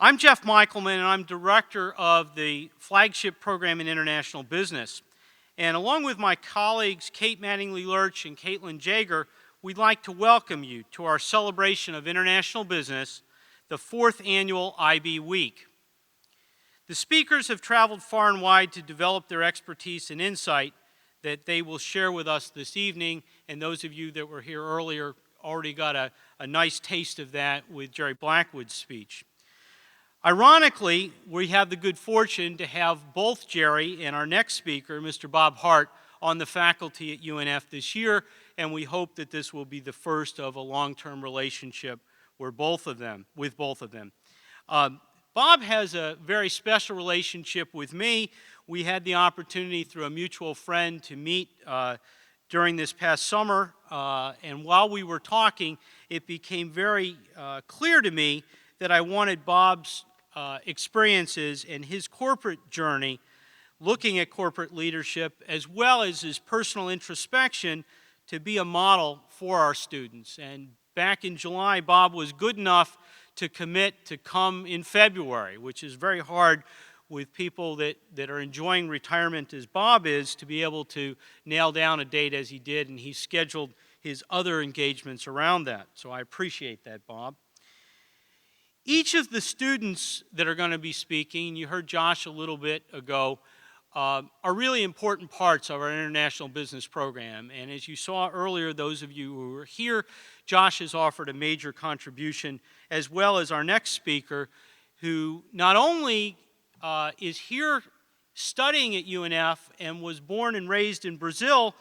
I'm Jeff Michelman, and I'm director of the flagship program in international business. And along with my colleagues, Kate Mattingly-Lurch and Caitlin Jager, we'd like to welcome you to our celebration of international business, the 4th annual IB Week. The speakers have traveled far and wide to develop their expertise and insight that they will share with us this evening, and those of you that were here earlier already got a nice taste of that with Jerry Blackwood's speech. Ironically, we have the good fortune to have both Jerry and our next speaker, Mr. Bob Hart, on the faculty at UNF this year, and we hope that this will be the first of a long-term relationship with both of them. Bob has a very special relationship with me. We had the opportunity through a mutual friend to meet during this past summer, and while we were talking, it became very clear to me that I wanted Bob's experiences and his corporate journey, looking at corporate leadership, as well as his personal introspection, to be a model for our students. And back in July, Bob was good enough to commit to come in February, which is very hard with people that are enjoying retirement as Bob is, to be able to nail down a date as he did, and he scheduled his other engagements around that. So I appreciate that, Bob. Each of the students that are going to be speaking, you heard Josh a little bit ago, are really important parts of our international business program. And as you saw earlier, those of you who were here, Josh has offered a major contribution, as well as our next speaker, who not only is here studying at UNF and was born and raised in Brazil,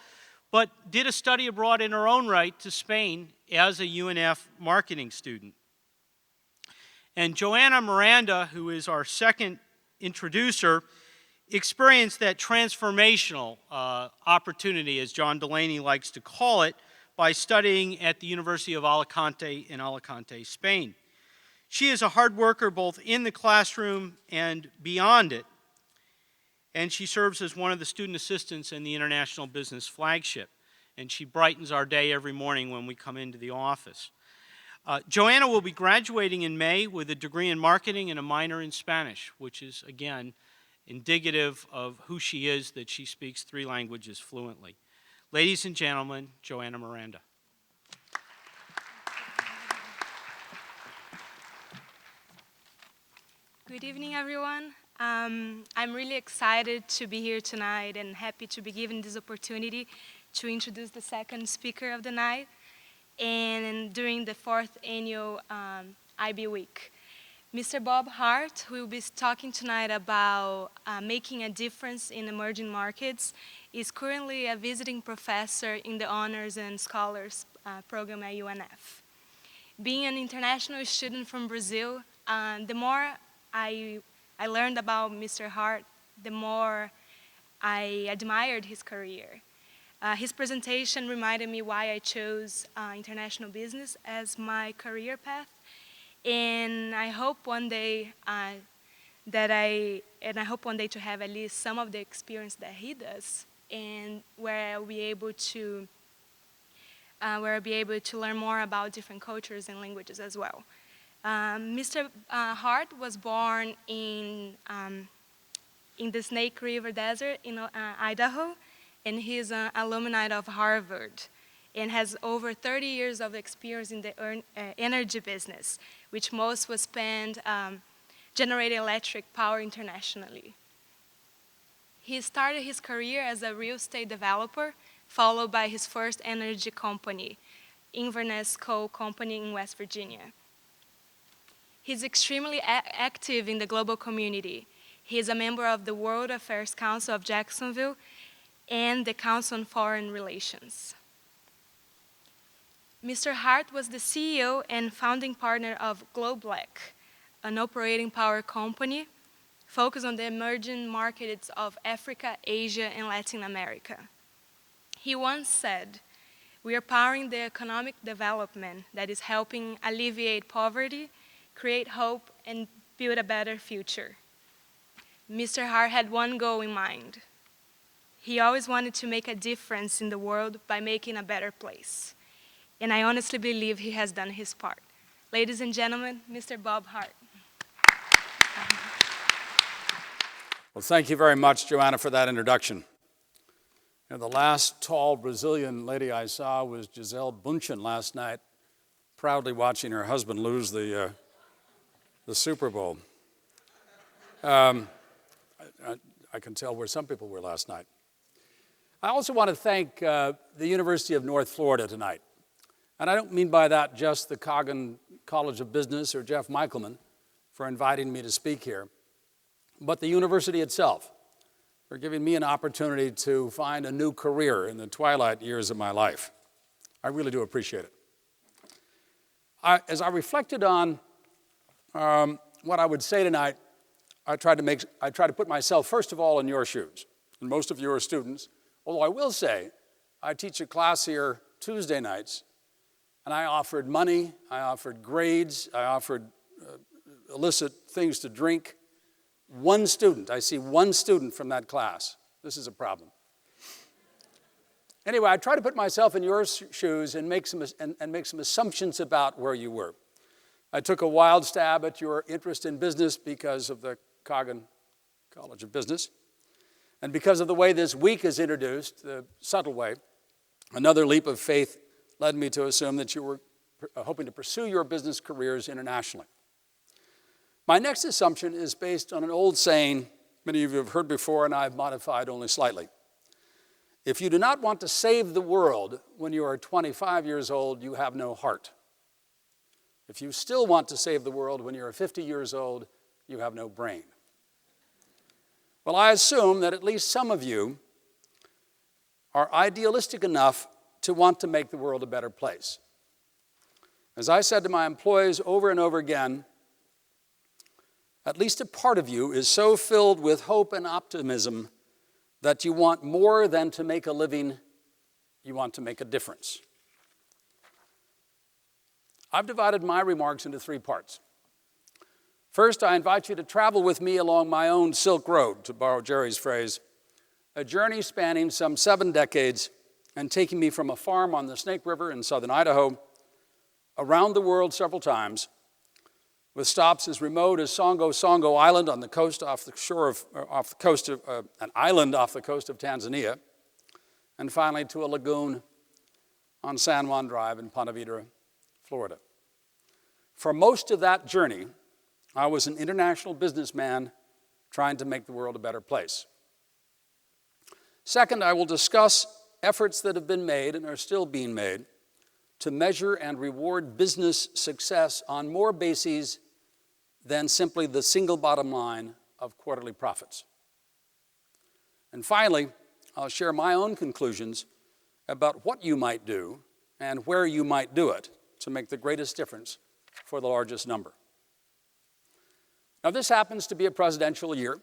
but did a study abroad in her own right to Spain as a UNF marketing student. And Joanna Miranda, who is our second introducer, experienced that transformational opportunity, as John Delaney likes to call it, by studying at the University of Alicante in Alicante, Spain. She is a hard worker both in the classroom and beyond it, and she serves as one of the student assistants in the International Business Flagship, and she brightens our day every morning when we come into the office. Joanna will be graduating in May with a degree in marketing and a minor in Spanish, which is, again, indicative of who she is, that she speaks 3 languages fluently. Ladies and gentlemen, Joanna Miranda. Good evening, everyone. I'm really excited to be here tonight and happy to be given this opportunity to introduce the second speaker of the night, and during the 4th annual IB Week. Mr. Bob Hart, who will be talking tonight about making a difference in emerging markets, is currently a visiting professor in the Honors and Scholars program at UNF. Being an international student from Brazil, the more I learned about Mr. Hart, the more I admired his career. His presentation reminded me why I chose international business as my career path, and I hope one day to have at least some of the experience that he does, and where I'll be able to learn more about different cultures and languages as well. Mr. Hart was born in the Snake River Desert in Idaho, and he's an alumni of Harvard and has over 30 years of experience in the energy business, which most was spent generating electric power internationally. He started his career as a real estate developer, followed by his first energy company, Inverness Coal Company in West Virginia. He's extremely active in the global community. He is a member of the World Affairs Council of Jacksonville and the Council on Foreign Relations. Mr. Hart was the CEO and founding partner of Globeleq, an operating power company focused on the emerging markets of Africa, Asia, and Latin America. He once said, "We are powering the economic development that is helping alleviate poverty, create hope, and build a better future." Mr. Hart had one goal in mind. He always wanted to make a difference in the world by making a better place. And I honestly believe he has done his part. Ladies and gentlemen, Mr. Bob Hart. Well, thank you very much, Joanna, for that introduction. You know, the last tall Brazilian lady I saw was Gisele Bündchen last night, proudly watching her husband lose the Super Bowl. I can tell where some people were last night. I also want to thank the University of North Florida tonight. And I don't mean by that just the Coggin College of Business or Jeff Michelman for inviting me to speak here, but the university itself for giving me an opportunity to find a new career in the twilight years of my life. I really do appreciate it. As I reflected on what I would say tonight, I tried to put myself, first of all, in your shoes. And most of you are students, although I will say, I teach a class here Tuesday nights, and I offered money, I offered grades, I offered illicit things to drink. One student, I see one student from that class. This is a problem. Anyway, I try to put myself in your shoes and make some assumptions about where you were. I took a wild stab at your interest in business because of the Coggin College of Business. And because of the way this week is introduced, the subtle way, another leap of faith led me to assume that you were hoping to pursue your business careers internationally. My next assumption is based on an old saying many of you have heard before and I've modified only slightly. If you do not want to save the world when you are 25 years old, you have no heart. If you still want to save the world when you're 50 years old, you have no brain. Well, I assume that at least some of you are idealistic enough to want to make the world a better place. As I said to my employees over and over again, at least a part of you is so filled with hope and optimism that you want more than to make a living, you want to make a difference. I've divided my remarks into three parts. First, I invite you to travel with me along my own Silk Road, to borrow Jerry's phrase, a journey spanning some 7 decades and taking me from a farm on the Snake River in southern Idaho around the world several times, with stops as remote as Songo Island on the coast an island off the coast of Tanzania, and finally to a lagoon on San Juan Drive in Ponte Vedra, Florida. For most of that journey, I was an international businessman trying to make the world a better place. Second, I will discuss efforts that have been made and are still being made to measure and reward business success on more bases than simply the single bottom line of quarterly profits. And finally, I'll share my own conclusions about what you might do and where you might do it to make the greatest difference for the largest number. Now, this happens to be a presidential year.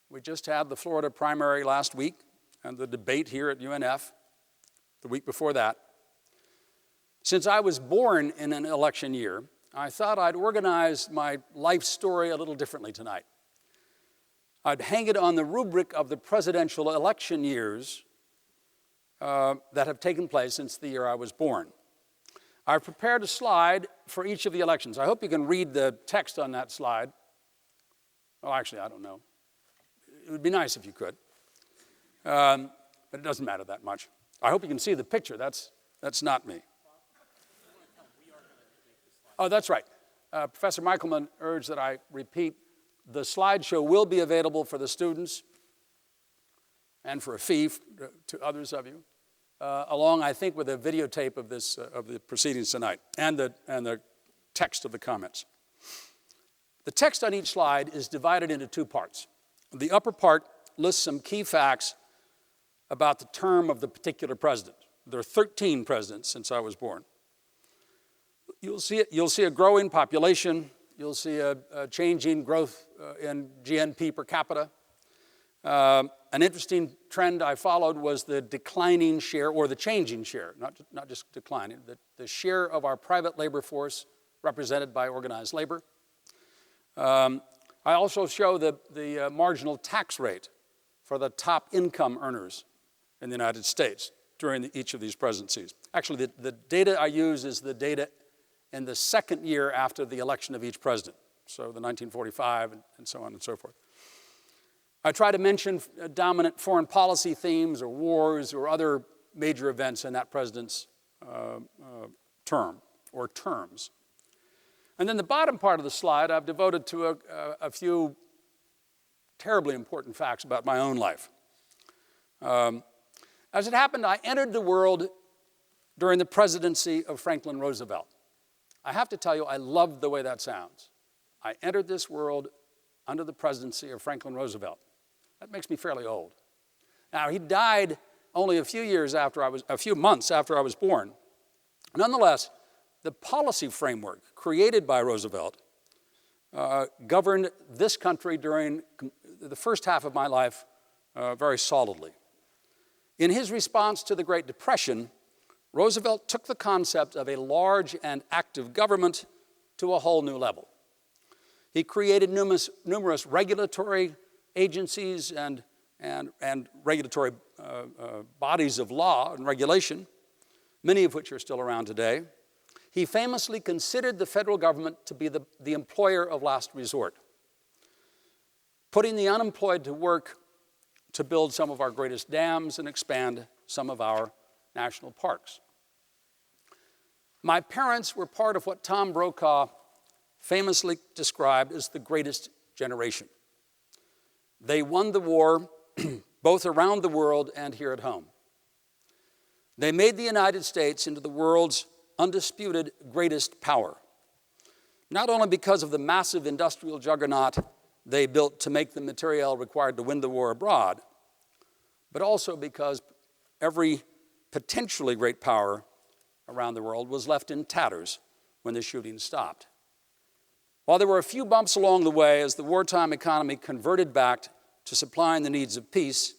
We just had the Florida primary last week and the debate here at UNF the week before that. Since I was born in an election year, I thought I'd organize my life story a little differently tonight. I'd hang it on the rubric of the presidential election years that have taken place since the year I was born. I've prepared a slide for each of the elections. I hope you can read the text on that slide. Well, actually, I don't know. It would be nice if you could. But it doesn't matter that much. I hope you can see the picture. That's not me. Oh, that's right. Professor Michelman urged that I repeat, the slideshow will be available for the students and for a fee to others of you, along, I think, with a videotape of this of the proceedings tonight and the text of the comments. The text on each slide is divided into two parts. The upper part lists some key facts about the term of the particular president. There are 13 presidents since I was born. You'll see a growing population. You'll see a changing growth in GNP per capita. An interesting trend I followed was the declining share, or the changing share, not just declining, the share of our private labor force represented by organized labor. I also show the marginal tax rate for the top income earners in the United States during each of these presidencies. Actually, the data I use is the data in the second year after the election of each president, so the 1945 and so on and so forth. I try to mention dominant foreign policy themes or wars or other major events in that president's term or terms. And then the bottom part of the slide I've devoted to a few terribly important facts about my own life. As it happened, I entered the world during the presidency of Franklin Roosevelt. I have to tell you, I loved the way that sounds. I entered this world under the presidency of Franklin Roosevelt. That makes me fairly old. Now, he died only a few months after I was born. Nonetheless, the policy framework created by Roosevelt governed this country during the first half of my life very solidly. In his response to the Great Depression, Roosevelt took the concept of a large and active government to a whole new level. He created numerous regulatory agencies and regulatory bodies of law and regulation, many of which are still around today. He famously considered the federal government to be the employer of last resort, putting the unemployed to work to build some of our greatest dams and expand some of our national parks. My parents were part of what Tom Brokaw famously described as the greatest generation. They won the war both around the world and here at home. They made the United States into the world's undisputed greatest power, not only because of the massive industrial juggernaut they built to make the materiel required to win the war abroad, but also because every potentially great power around the world was left in tatters when the shooting stopped. While there were a few bumps along the way as the wartime economy converted back to supplying the needs of peace,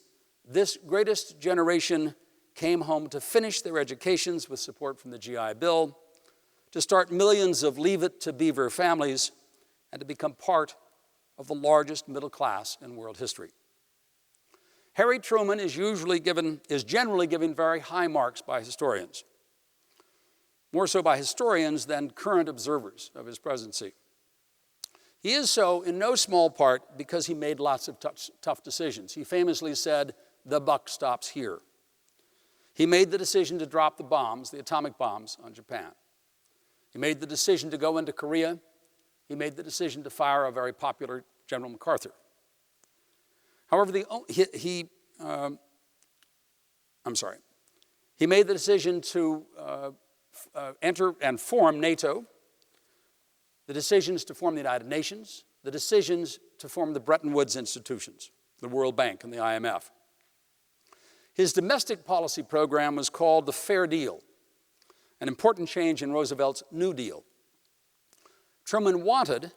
this greatest generation came home to finish their educations with support from the GI Bill, to start millions of Leave It to Beaver families, and to become part of the largest middle class in world history. Harry Truman is generally given very high marks by historians, more so by historians than current observers of his presidency. He is so in no small part because he made lots of tough decisions. He famously said, "The buck stops here." He made the decision to drop the bombs, the atomic bombs, on Japan. He made the decision to go into Korea. He made the decision to fire a very popular General MacArthur. However, he made the decision to enter and form NATO, the decisions to form the United Nations, the decisions to form the Bretton Woods institutions, the World Bank and the IMF. His domestic policy program was called the Fair Deal, an important change in Roosevelt's New Deal. Truman wanted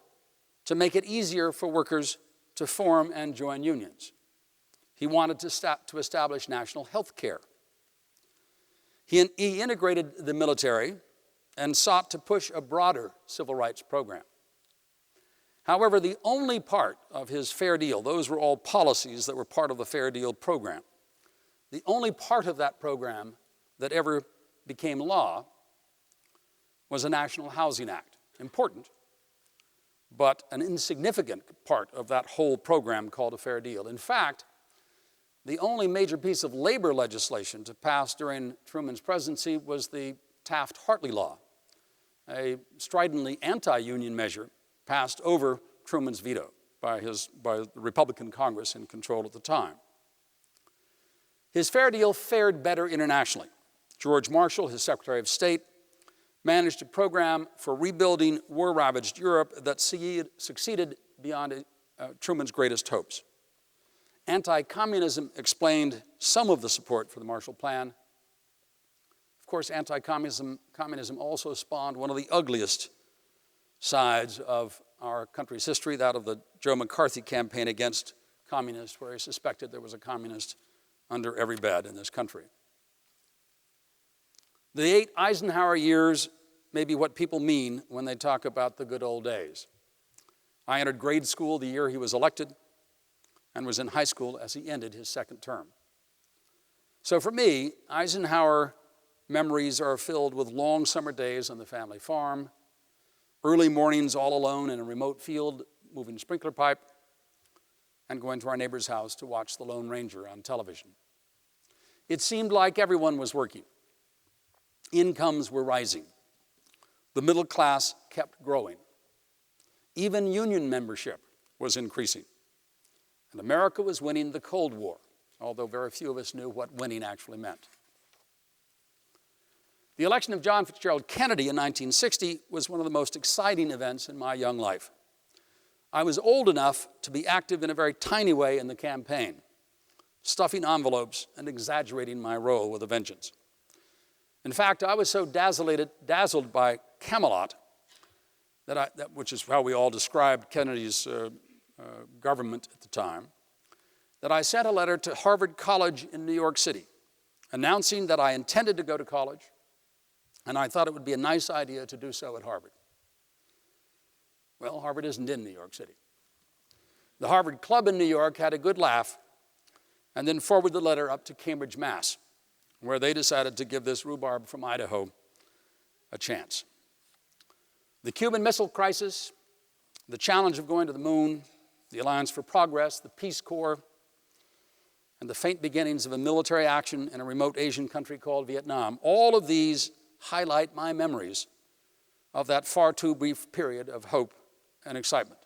to make it easier for workers to form and join unions. He wanted to establish national health care. He integrated the military and sought to push a broader civil rights program. However, the only part of his Fair Deal, those were all policies that were part of the Fair Deal program, the only part of that program that ever became law was a National Housing Act. Important, but an insignificant part of that whole program called a Fair Deal. In fact, the only major piece of labor legislation to pass during Truman's presidency was the Taft-Hartley Law, a stridently anti-union measure passed over Truman's veto by the Republican Congress in control at the time. His Fair Deal fared better internationally. George Marshall, his Secretary of State, managed a program for rebuilding war-ravaged Europe that succeeded beyond Truman's greatest hopes. Anti-communism explained some of the support for the Marshall Plan. Of course, anti-communism also spawned one of the ugliest sides of our country's history, that of the Joe McCarthy campaign against communists, where he suspected there was a communist under every bed in this country. The 8 Eisenhower years may be what people mean when they talk about the good old days. I entered grade school the year he was elected and was in high school as he ended his second term. So for me, Eisenhower memories are filled with long summer days on the family farm, early mornings all alone in a remote field moving sprinkler pipe, and going to our neighbor's house to watch The Lone Ranger on television. It seemed like everyone was working. Incomes were rising. The middle class kept growing. Even union membership was increasing. And America was winning the Cold War, although very few of us knew what winning actually meant. The election of John Fitzgerald Kennedy in 1960 was one of the most exciting events in my young life. I was old enough to be active in a very tiny way in the campaign, stuffing envelopes and exaggerating my role with a vengeance. In fact, I was so dazzled by Camelot, which is how we all described Kennedy's government at the time, that I sent a letter to Harvard College in New York City announcing that I intended to go to college, and I thought it would be a nice idea to do so at Harvard. Well, Harvard isn't in New York City. The Harvard Club in New York had a good laugh and then forwarded the letter up to Cambridge, Mass., where they decided to give this rhubarb from Idaho a chance. The Cuban Missile Crisis, the challenge of going to the moon, the Alliance for Progress, the Peace Corps, and the faint beginnings of a military action in a remote Asian country called Vietnam, all of these highlight my memories of that far too brief period of hope and excitement.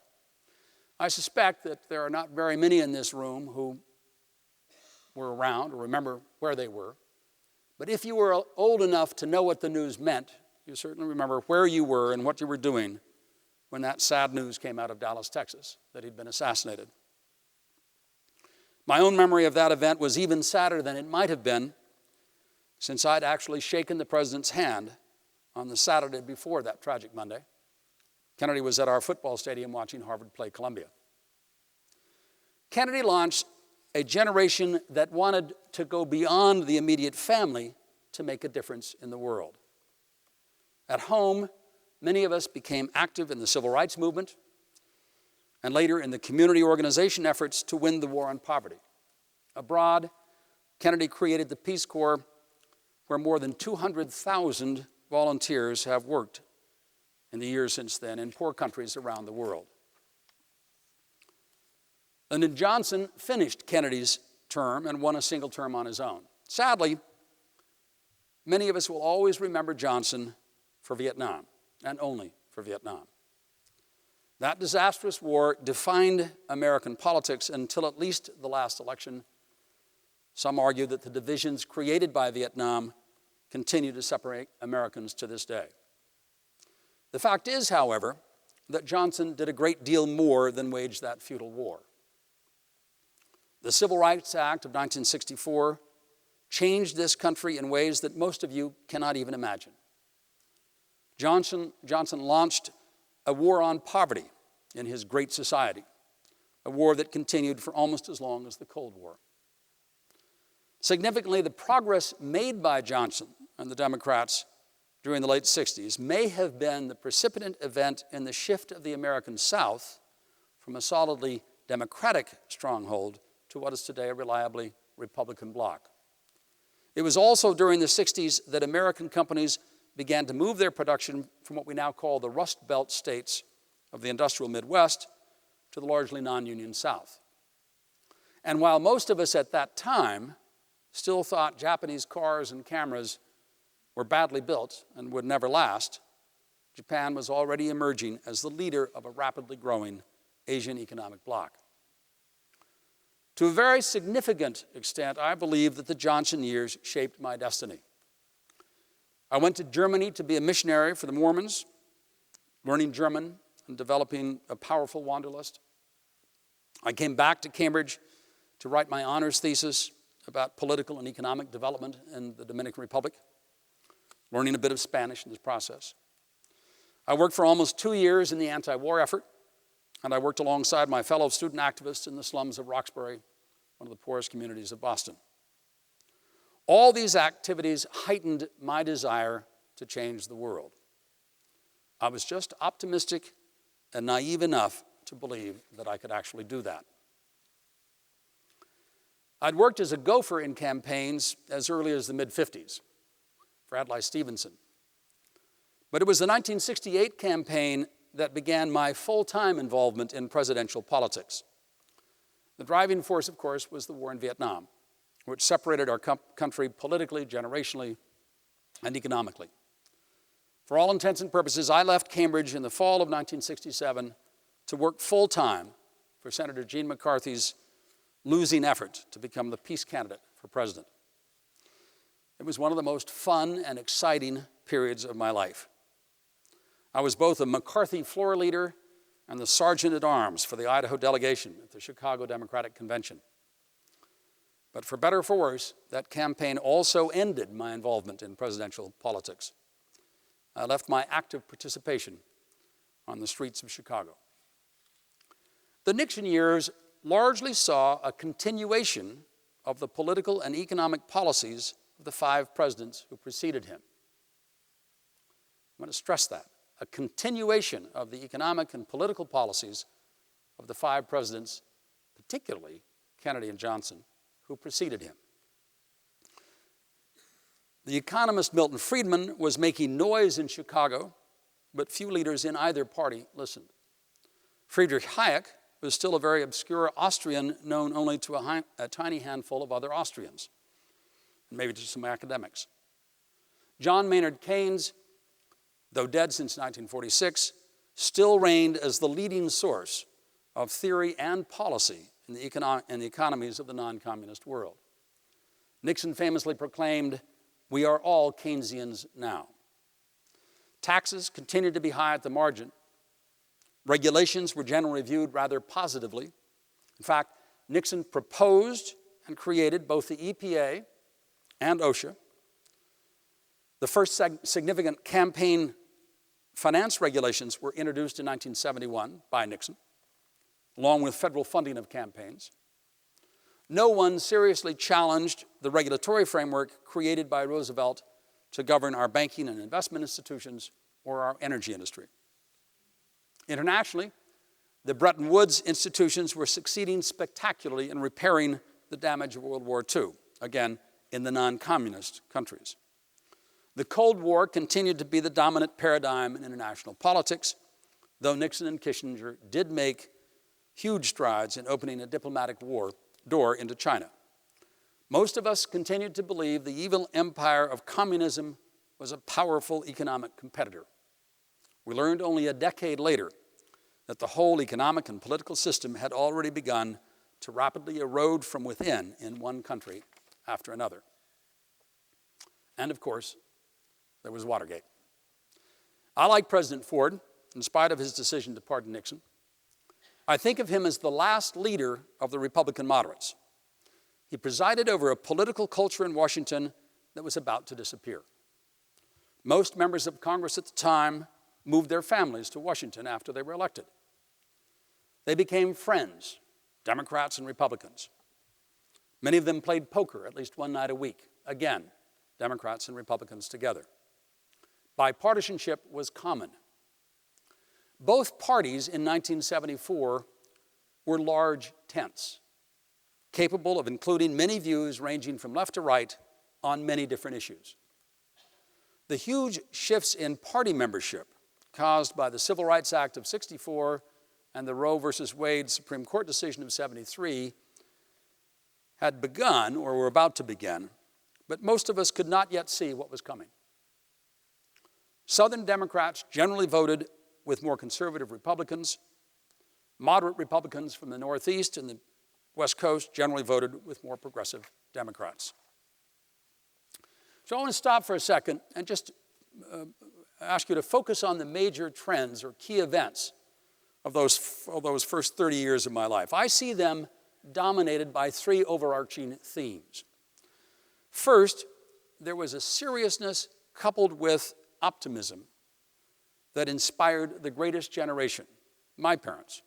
I suspect that there are not very many in this room who were around or remember where they were, but if you were old enough to know what the news meant, you certainly remember where you were and what you were doing when that sad news came out of Dallas, Texas, that he'd been assassinated. My own memory of that event was even sadder than it might have been, since I'd actually shaken the president's hand on the Saturday before that tragic Monday. Kennedy was at our football stadium watching Harvard play Columbia. Kennedy launched a generation that wanted to go beyond the immediate family to make a difference in the world. At home, many of us became active in the civil rights movement and later in the community organization efforts to win the war on poverty. Abroad, Kennedy created the Peace Corps, where more than 200,000 volunteers have worked in the years since then in poor countries around the world. Lyndon Johnson finished Kennedy's term and won a single term on his own. Sadly, many of us will always remember Johnson for Vietnam, and only for Vietnam. That disastrous war defined American politics until at least the last election. Some argue that the divisions created by Vietnam continue to separate Americans to this day. The fact is, however, that Johnson did a great deal more than wage that futile war. The Civil Rights Act of 1964 changed this country in ways that most of you cannot even imagine. Johnson launched a war on poverty in his Great Society, a war that continued for almost as long as the Cold War. Significantly, the progress made by Johnson and the Democrats during the late 60s may have been the precipitant event in the shift of the American South from a solidly Democratic stronghold to what is today a reliably Republican bloc. It was also during the 60s that American companies began to move their production from what we now call the Rust Belt states of the industrial Midwest to the largely non-union South. And while most of us at that time still thought Japanese cars and cameras were badly built and would never last, Japan was already emerging as the leader of a rapidly growing Asian economic bloc. To a very significant extent, I believe that the Johnson years shaped my destiny. I went to Germany to be a missionary for the Mormons, learning German and developing a powerful wanderlust. I came back to Cambridge to write my honors thesis about political and economic development in the Dominican Republic, learning a bit of Spanish in this process. I worked for almost 2 years in the anti-war effort, and I worked alongside my fellow student activists in the slums of Roxbury, one of the poorest communities of Boston. All these activities heightened my desire to change the world. I was just optimistic and naive enough to believe that I could actually do that. I'd worked as a gopher in campaigns as early as the mid-50s for Adlai Stevenson. But it was the 1968 campaign that began my full-time involvement in presidential politics. The driving force, of course, was the war in Vietnam, which separated our country politically, generationally, and economically. For all intents and purposes, I left Cambridge in the fall of 1967 to work full-time for Senator Gene McCarthy's losing effort to become the peace candidate for president. It was one of the most fun and exciting periods of my life. I was both a McCarthy floor leader and the sergeant-at-arms for the Idaho delegation at the Chicago Democratic Convention. But for better or for worse, that campaign also ended my involvement in presidential politics. I left my active participation on the streets of Chicago. The Nixon years largely saw a continuation of the political and economic policies of the 5 presidents who preceded him. I'm going to stress that. A continuation of the economic and political policies of the 5 presidents, particularly Kennedy and Johnson, who preceded him. The economist Milton Friedman was making noise in Chicago, but few leaders in either party listened. Friedrich Hayek was still a very obscure Austrian known only to a tiny handful of other Austrians, and maybe to some academics. John Maynard Keynes, though dead since 1946, still reigned as the leading source of theory and policy in the economies of the non-communist world. Nixon famously proclaimed, "We are all Keynesians now." Taxes continued to be high at the margin. Regulations were generally viewed rather positively. In fact, Nixon proposed and created both the EPA and OSHA. The first significant campaign finance regulations were introduced in 1971 by Nixon, along with federal funding of campaigns. No one seriously challenged the regulatory framework created by Roosevelt to govern our banking and investment institutions or our energy industry. Internationally, the Bretton Woods institutions were succeeding spectacularly in repairing the damage of World War II, again, in the non-communist countries. The Cold War continued to be the dominant paradigm in international politics, though Nixon and Kissinger did make huge strides in opening a diplomatic door into China. Most of us continued to believe the evil empire of communism was a powerful economic competitor. We learned only a decade later that the whole economic and political system had already begun to rapidly erode from within in one country after another. And of course, there was Watergate. I like President Ford, in spite of his decision to pardon Nixon. I think of him as the last leader of the Republican moderates. He presided over a political culture in Washington that was about to disappear. Most members of Congress at the time moved their families to Washington after they were elected. They became friends, Democrats and Republicans. Many of them played poker at least one night a week. Again, Democrats and Republicans together. Bipartisanship was common. Both parties in 1974 were large tents, capable of including many views ranging from left to right on many different issues. The huge shifts in party membership caused by the Civil Rights Act of '64 and the Roe versus Wade Supreme Court decision of '73 had begun or were about to begin, but most of us could not yet see what was coming. Southern Democrats generally voted with more conservative Republicans. Moderate Republicans from the Northeast and the West Coast generally voted with more progressive Democrats. So I want to stop for a second and just ask you to focus on the major trends or key events of those first 30 years of my life. I see them dominated by 3 overarching themes. First, there was a seriousness coupled with optimism that inspired the greatest generation, my parents,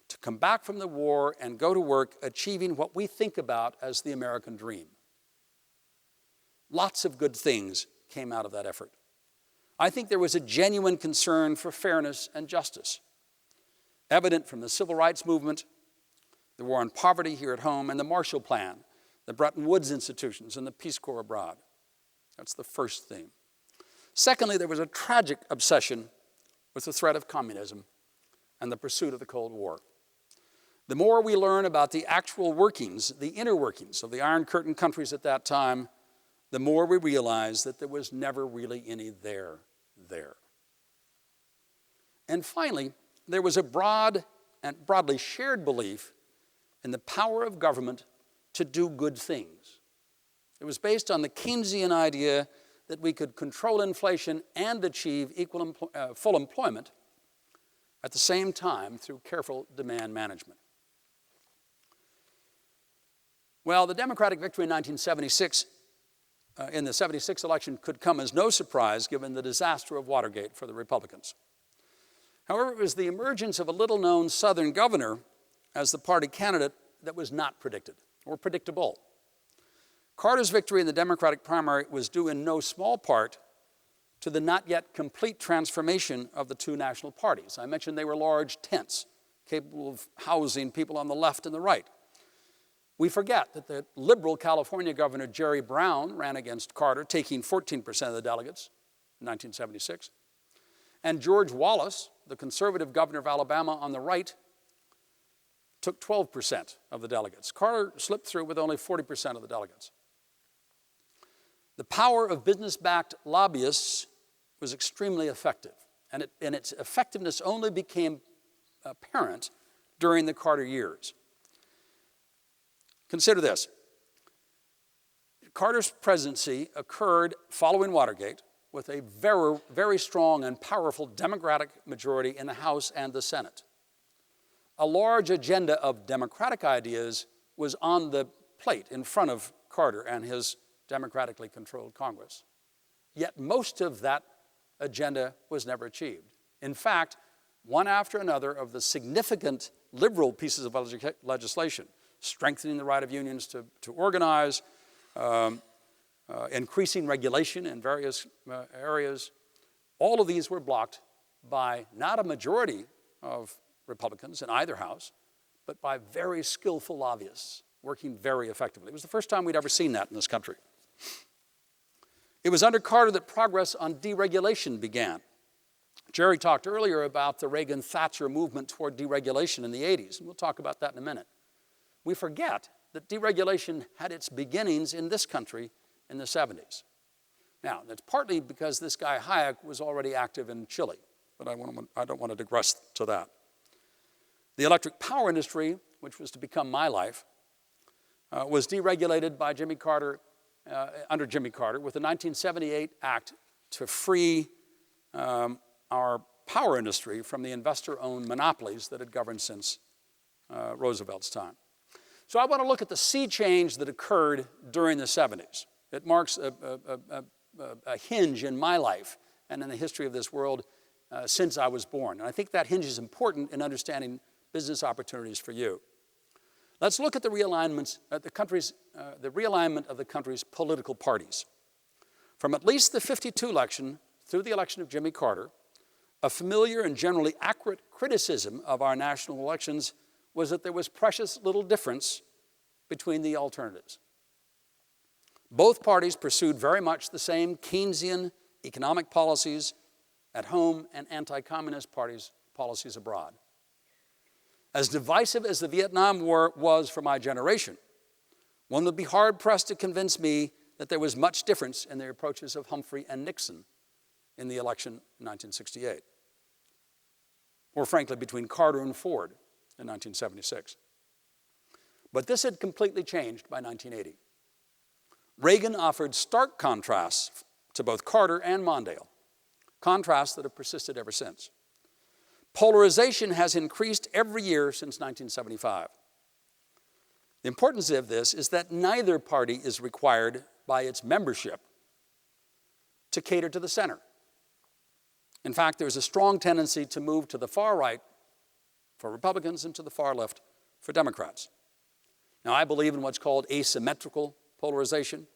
to come back from the war and go to work achieving what we think about as the American dream. Lots of good things came out of that effort. I think there was a genuine concern for fairness and justice, evident from the civil rights movement, the war on poverty here at home, and the Marshall Plan, the Bretton Woods institutions, and the Peace Corps abroad. That's the first theme. Secondly, there was a tragic obsession with the threat of communism and the pursuit of the Cold War. The more we learn about the actual workings, the inner workings of the Iron Curtain countries at that time, the more we realize that there was never really any there. And finally, there was a broad and broadly shared belief in the power of government to do good things. It was based on the Keynesian idea that we could control inflation and achieve full employment at the same time through careful demand management. Well, the Democratic victory in 1976, in the 76 election, could come as no surprise given the disaster of Watergate for the Republicans. However, it was the emergence of a little-known Southern governor as the party candidate that was not predicted or predictable. Carter's victory in the Democratic primary was due in no small part to the not yet complete transformation of the two national parties. I mentioned they were large tents, capable of housing people on the left and the right. We forget that the liberal California governor Jerry Brown ran against Carter, taking 14% of the delegates in 1976. And George Wallace, the conservative governor of Alabama on the right, took 12% of the delegates. Carter slipped through with only 40% of the delegates. The power of business-backed lobbyists was extremely effective, and its effectiveness only became apparent during the Carter years. Consider this. Carter's presidency occurred following Watergate with a very, very strong and powerful Democratic majority in the House and the Senate. A large agenda of democratic ideas was on the plate in front of Carter and his democratically controlled Congress. Yet most of that agenda was never achieved. In fact, one after another of the significant liberal pieces of legislation, strengthening the right of unions to organize, increasing regulation in various areas, all of these were blocked by not a majority of Republicans in either house, but by very skillful lobbyists working very effectively. It was the first time we'd ever seen that in this country. It was under Carter that progress on deregulation began. Jerry talked earlier about the Reagan-Thatcher movement toward deregulation in the 80s, and we'll talk about that in a minute. We forget that deregulation had its beginnings in this country in the 70s. Now, that's partly because this guy Hayek was already active in Chile, but I don't want to digress to that. The electric power industry, which was to become my life, was deregulated by Jimmy Carter, under Jimmy Carter, with the 1978 Act to free our power industry from the investor-owned monopolies that had governed since Roosevelt's time. So I want to look at the sea change that occurred during the 70s. It marks a hinge in my life and in the history of this world since I was born. And I think that hinge is important in understanding business opportunities for you. Let's look at the realignment of the country's political parties. From at least the 52 election through the election of Jimmy Carter, a familiar and generally accurate criticism of our national elections was that there was precious little difference between the alternatives. Both parties pursued very much the same Keynesian economic policies at home and anti-communist policies abroad. As divisive as the Vietnam War was for my generation, one would be hard-pressed to convince me that there was much difference in the approaches of Humphrey and Nixon in the election in 1968, or frankly, between Carter and Ford in 1976. But this had completely changed by 1980. Reagan offered stark contrasts to both Carter and Mondale, contrasts that have persisted ever since. Polarization has increased every year since 1975. The importance of this is that neither party is required by its membership to cater to the center. In fact, there's a strong tendency to move to the far right for Republicans and to the far left for Democrats. Now, I believe in what's called asymmetrical polarization.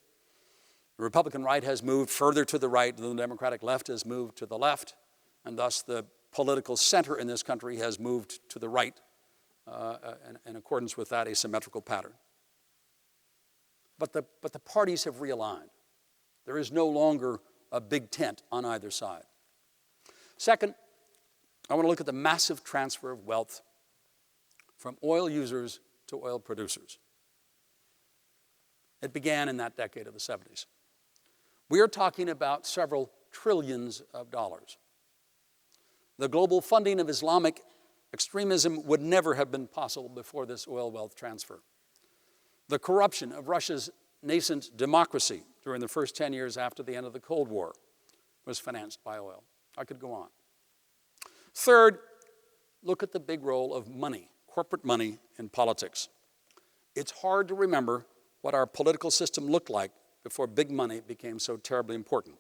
The Republican right has moved further to the right than the Democratic left has moved to the left, and thus the political center in this country has moved to the right in accordance with that asymmetrical pattern. But the parties have realigned. There is no longer a big tent on either side. Second, I want to look at the massive transfer of wealth from oil users to oil producers. It began in that decade of the 70s. We are talking about several trillions of dollars. The global funding of Islamic extremism would never have been possible before this oil wealth transfer. The corruption of Russia's nascent democracy during the first 10 years after the end of the Cold War was financed by oil. I could go on. Third, look at the big role of money, corporate money in politics. It's hard to remember what our political system looked like before big money became so terribly important.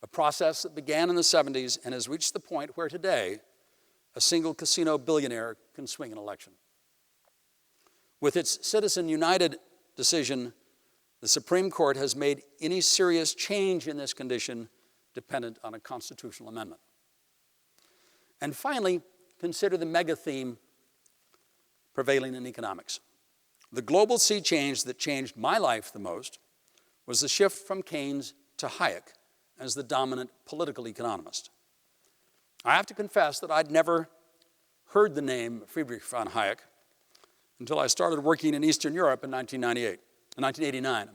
A process that began in the 70s and has reached the point where today a single casino billionaire can swing an election. With its Citizen United decision, the Supreme Court has made any serious change in this condition dependent on a constitutional amendment. And finally, consider the mega theme prevailing in economics. The global sea change that changed my life the most was the shift from Keynes to Hayek as the dominant political economist. I have to confess that I'd never heard the name Friedrich von Hayek until I started working in Eastern Europe in 1989.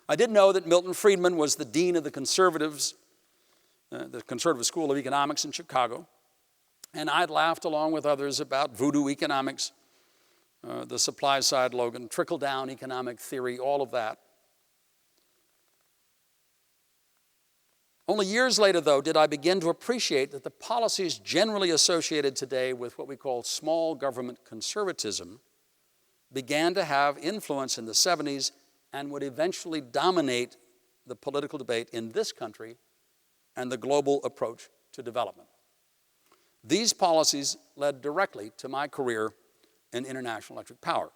I did know that Milton Friedman was the dean of the Conservative School of Economics in Chicago, and I'd laughed along with others about voodoo economics, the supply side Logan, trickle-down economic theory, all of that. Only years later, though, did I begin to appreciate that the policies generally associated today with what we call small government conservatism began to have influence in the 70s and would eventually dominate the political debate in this country and the global approach to development. These policies led directly to my career in international electric power.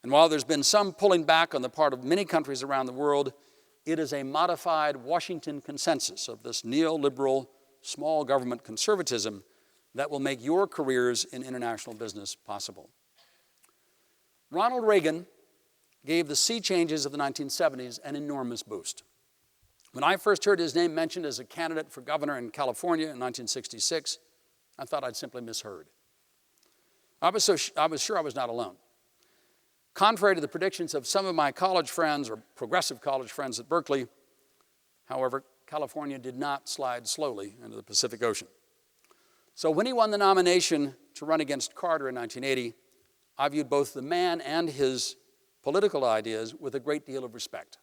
And while there's been some pulling back on the part of many countries around the world, it is a modified Washington consensus of this neoliberal small government conservatism that will make your careers in international business possible. Ronald Reagan gave the sea changes of the 1970s an enormous boost. When I first heard his name mentioned as a candidate for governor in California in 1966, I thought I'd simply misheard. I was sure I was not alone. Contrary to the predictions of some of my college friends or progressive college friends at Berkeley, however, California did not slide slowly into the Pacific Ocean. So when he won the nomination to run against Carter in 1980, I viewed both the man and his political ideas with a great deal of respect.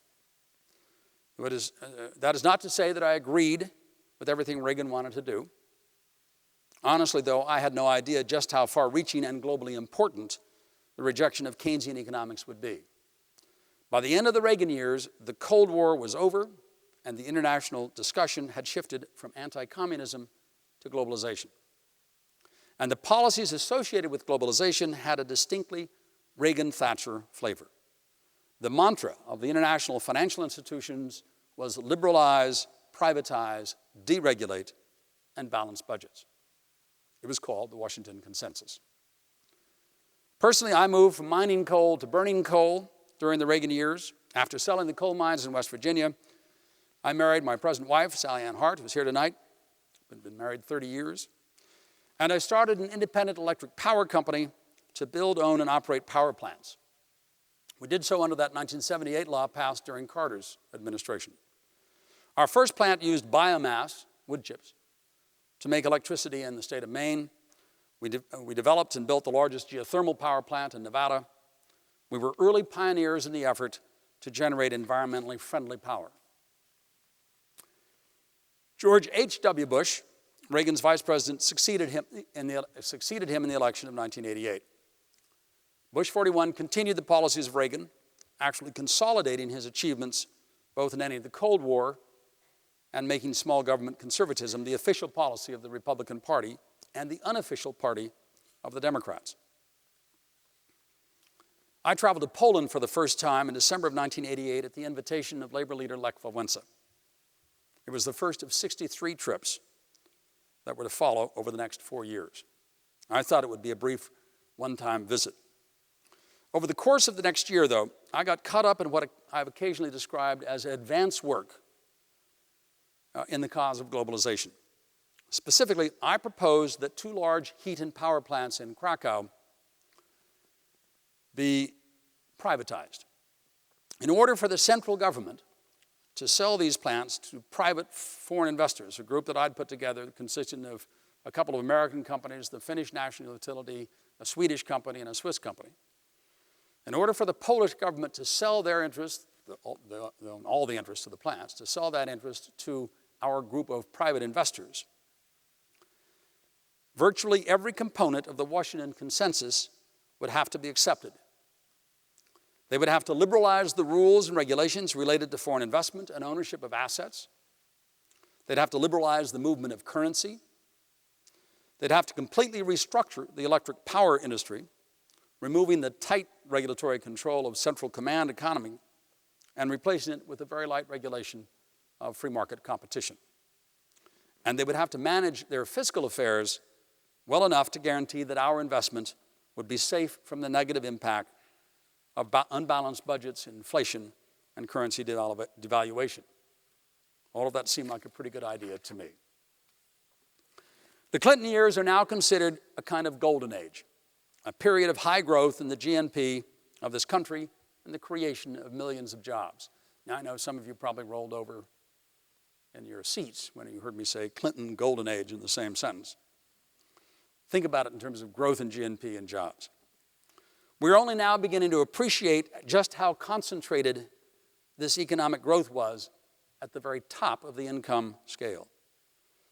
That is not to say that I agreed with everything Reagan wanted to do. Honestly, though, I had no idea just how far-reaching and globally important the rejection of Keynesian economics would be. By the end of the Reagan years, the Cold War was over, and the international discussion had shifted from anti-communism to globalization. And the policies associated with globalization had a distinctly Reagan-Thatcher flavor. The mantra of the international financial institutions was liberalize, privatize, deregulate, and balance budgets. It was called the Washington Consensus. Personally, I moved from mining coal to burning coal during the Reagan years. After selling the coal mines in West Virginia, I married my present wife, Sally Ann Hart, who's here tonight. We've been married 30 years. And I started an independent electric power company to build, own, and operate power plants. We did so under that 1978 law passed during Carter's administration. Our first plant used biomass, wood chips, to make electricity in the state of Maine. We developed and built the largest geothermal power plant in Nevada. We were early pioneers in the effort to generate environmentally friendly power. George H.W. Bush, Reagan's vice president, succeeded him in the election of 1988. Bush 41 continued the policies of Reagan, actually consolidating his achievements both in ending the Cold War and making small government conservatism the official policy of the Republican Party and the unofficial party of the Democrats. I traveled to Poland for the first time in December of 1988 at the invitation of labor leader Lech Wałęsa. It was the first of 63 trips that were to follow over the next 4 years. I thought it would be a brief one-time visit. Over the course of the next year, though, I got caught up in what I've occasionally described as advance work in the cause of globalization. Specifically, I proposed that 2 large heat and power plants in Krakow be privatized. In order for the central government to sell these plants to private foreign investors, a group that I'd put together consisting of a couple of American companies, the Finnish national utility, a Swedish company, and a Swiss company. In order for the Polish government to sell their interest, all the interest of the plants, to sell that interest to our group of private investors, virtually every component of the Washington Consensus would have to be accepted. They would have to liberalize the rules and regulations related to foreign investment and ownership of assets. They'd have to liberalize the movement of currency. They'd have to completely restructure the electric power industry, removing the tight regulatory control of central command economy and replacing it with a very light regulation of free market competition. And they would have to manage their fiscal affairs well enough to guarantee that our investment would be safe from the negative impact of unbalanced budgets, inflation, and currency devaluation. All of that seemed like a pretty good idea to me. The Clinton years are now considered a kind of golden age, a period of high growth in the GNP of this country and the creation of millions of jobs. Now, I know some of you probably rolled over in your seats when you heard me say Clinton golden age in the same sentence. Think about it in terms of growth in GNP and jobs. We're only now beginning to appreciate just how concentrated this economic growth was at the very top of the income scale.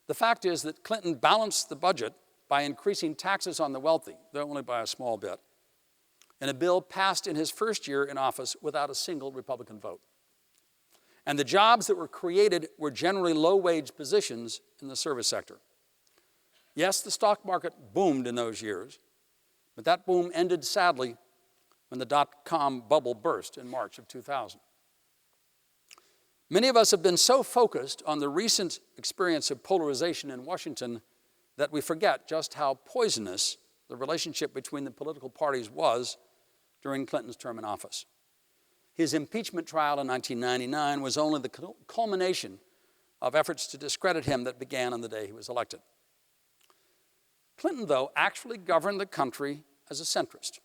The fact is that Clinton balanced the budget by increasing taxes on the wealthy, though only by a small bit, in a bill passed in his first year in office without a single Republican vote. And the jobs that were created were generally low-wage positions in the service sector. Yes, the stock market boomed in those years, but that boom ended sadly when the dot-com bubble burst in March of 2000. Many of us have been so focused on the recent experience of polarization in Washington that we forget just how poisonous the relationship between the political parties was during Clinton's term in office. His impeachment trial in 1999 was only the culmination of efforts to discredit him that began on the day he was elected. Clinton, though, actually governed the country as a centrist,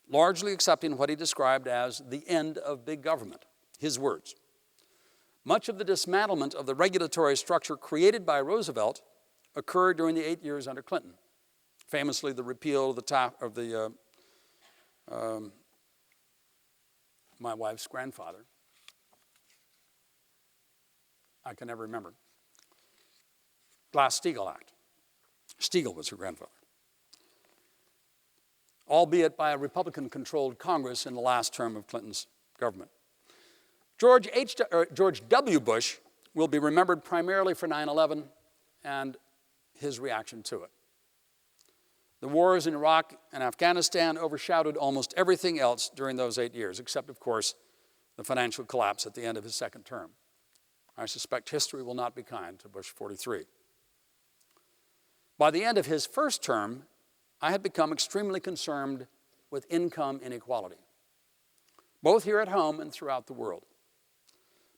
largely accepting what he described as the end of big government, his words. Much of the dismantlement of the regulatory structure created by Roosevelt occurred during the 8 years under Clinton. Famously, the repeal of my wife's grandfather. I can never remember. Glass-Steagall Act. Steagall was her grandfather. Albeit by a Republican-controlled Congress in the last term of Clinton's government. George W. Bush will be remembered primarily for 9/11 and his reaction to it. The wars in Iraq and Afghanistan overshadowed almost everything else during those 8 years, except, of course, the financial collapse at the end of his second term. I suspect history will not be kind to Bush 43. By the end of his first term, I had become extremely concerned with income inequality, both here at home and throughout the world.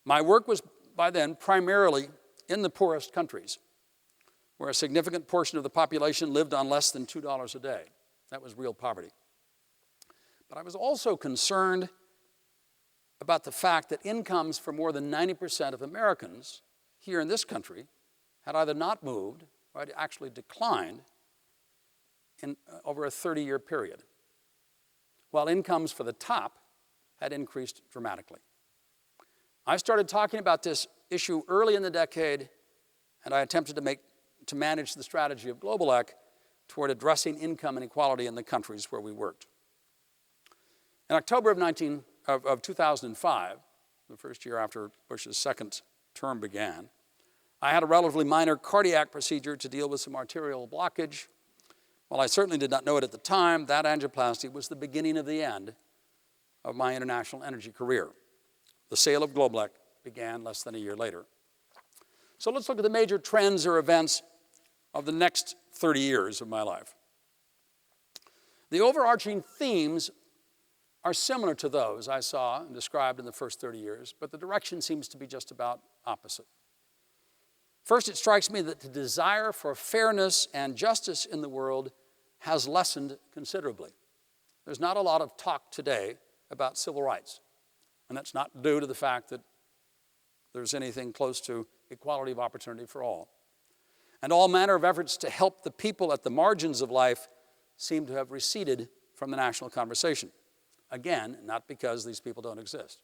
My work was by then primarily in the poorest countries, where a significant portion of the population lived on less than $2 a day. That was real poverty. But I was also concerned about the fact that incomes for more than 90% of Americans here in this country had either not moved or had actually declined over a 30-year period, while incomes for the top had increased dramatically. I started talking about this issue early in the decade, and I attempted to manage the strategy of Globeleq toward addressing income inequality in the countries where we worked. In October of 2005, the first year after Bush's second term began, I had a relatively minor cardiac procedure to deal with some arterial blockage. While I certainly did not know it at the time, that angioplasty was the beginning of the end of my international energy career. The sale of Globeleq began less than a year later. So let's look at the major trends or events of the next 30 years of my life. The overarching themes are similar to those I saw and described in the first 30 years, but the direction seems to be just about opposite. First, it strikes me that the desire for fairness and justice in the world has lessened considerably. There's not a lot of talk today about civil rights, and that's not due to the fact that there's anything close to equality of opportunity for all. And all manner of efforts to help the people at the margins of life seem to have receded from the national conversation. Again, not because these people don't exist.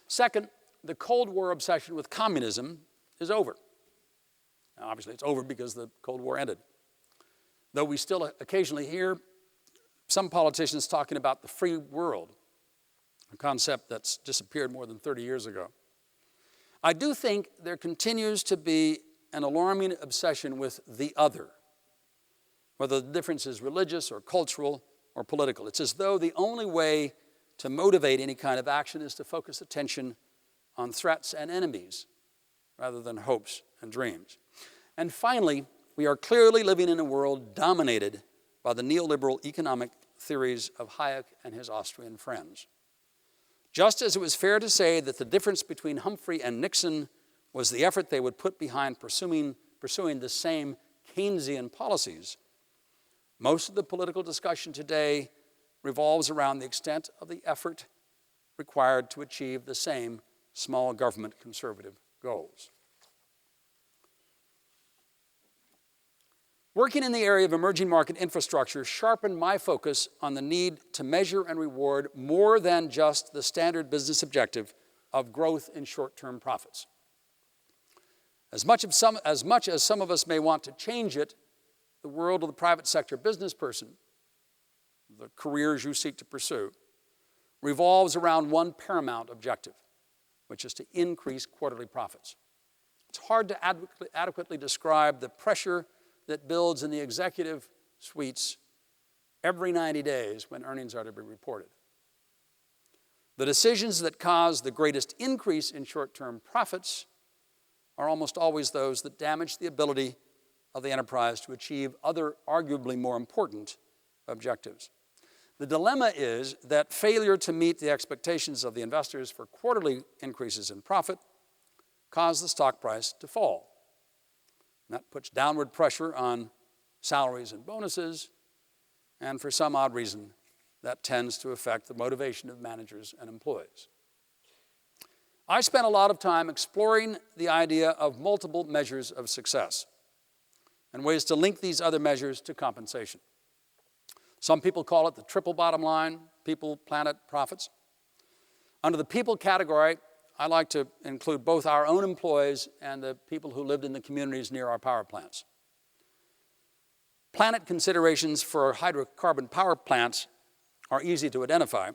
Second, the Cold War obsession with communism is over. Now, obviously, it's over because the Cold War ended. Though we still occasionally hear some politicians talking about the free world, a concept that's disappeared more than 30 years ago. I do think there continues to be an alarming obsession with the other, whether the difference is religious or cultural or political. It's as though the only way to motivate any kind of action is to focus attention on threats and enemies rather than hopes and dreams. And finally, we are clearly living in a world dominated by the neoliberal economic theories of Hayek and his Austrian friends. Just as it was fair to say that the difference between Humphrey and Nixon was the effort they would put behind pursuing the same Keynesian policies, most of the political discussion today revolves around the extent of the effort required to achieve the same small government conservative goals. Working in the area of emerging market infrastructure sharpened my focus on the need to measure and reward more than just the standard business objective of growth in short-term profits. As much as some of us may want to change it, the world of the private sector business person, the careers you seek to pursue, revolves around one paramount objective, which is to increase quarterly profits. It's hard to adequately describe the pressure that builds in the executive suites every 90 days when earnings are to be reported. The decisions that cause the greatest increase in short-term profits are almost always those that damage the ability of the enterprise to achieve other arguably more important objectives. The dilemma is that failure to meet the expectations of the investors for quarterly increases in profit cause the stock price to fall. And that puts downward pressure on salaries and bonuses, and for some odd reason, that tends to affect the motivation of managers and employees. I spent a lot of time exploring the idea of multiple measures of success and ways to link these other measures to compensation. Some people call it the triple bottom line, people, planet, profits. Under the people category, I like to include both our own employees and the people who lived in the communities near our power plants. Planet considerations for hydrocarbon power plants are easy to identify,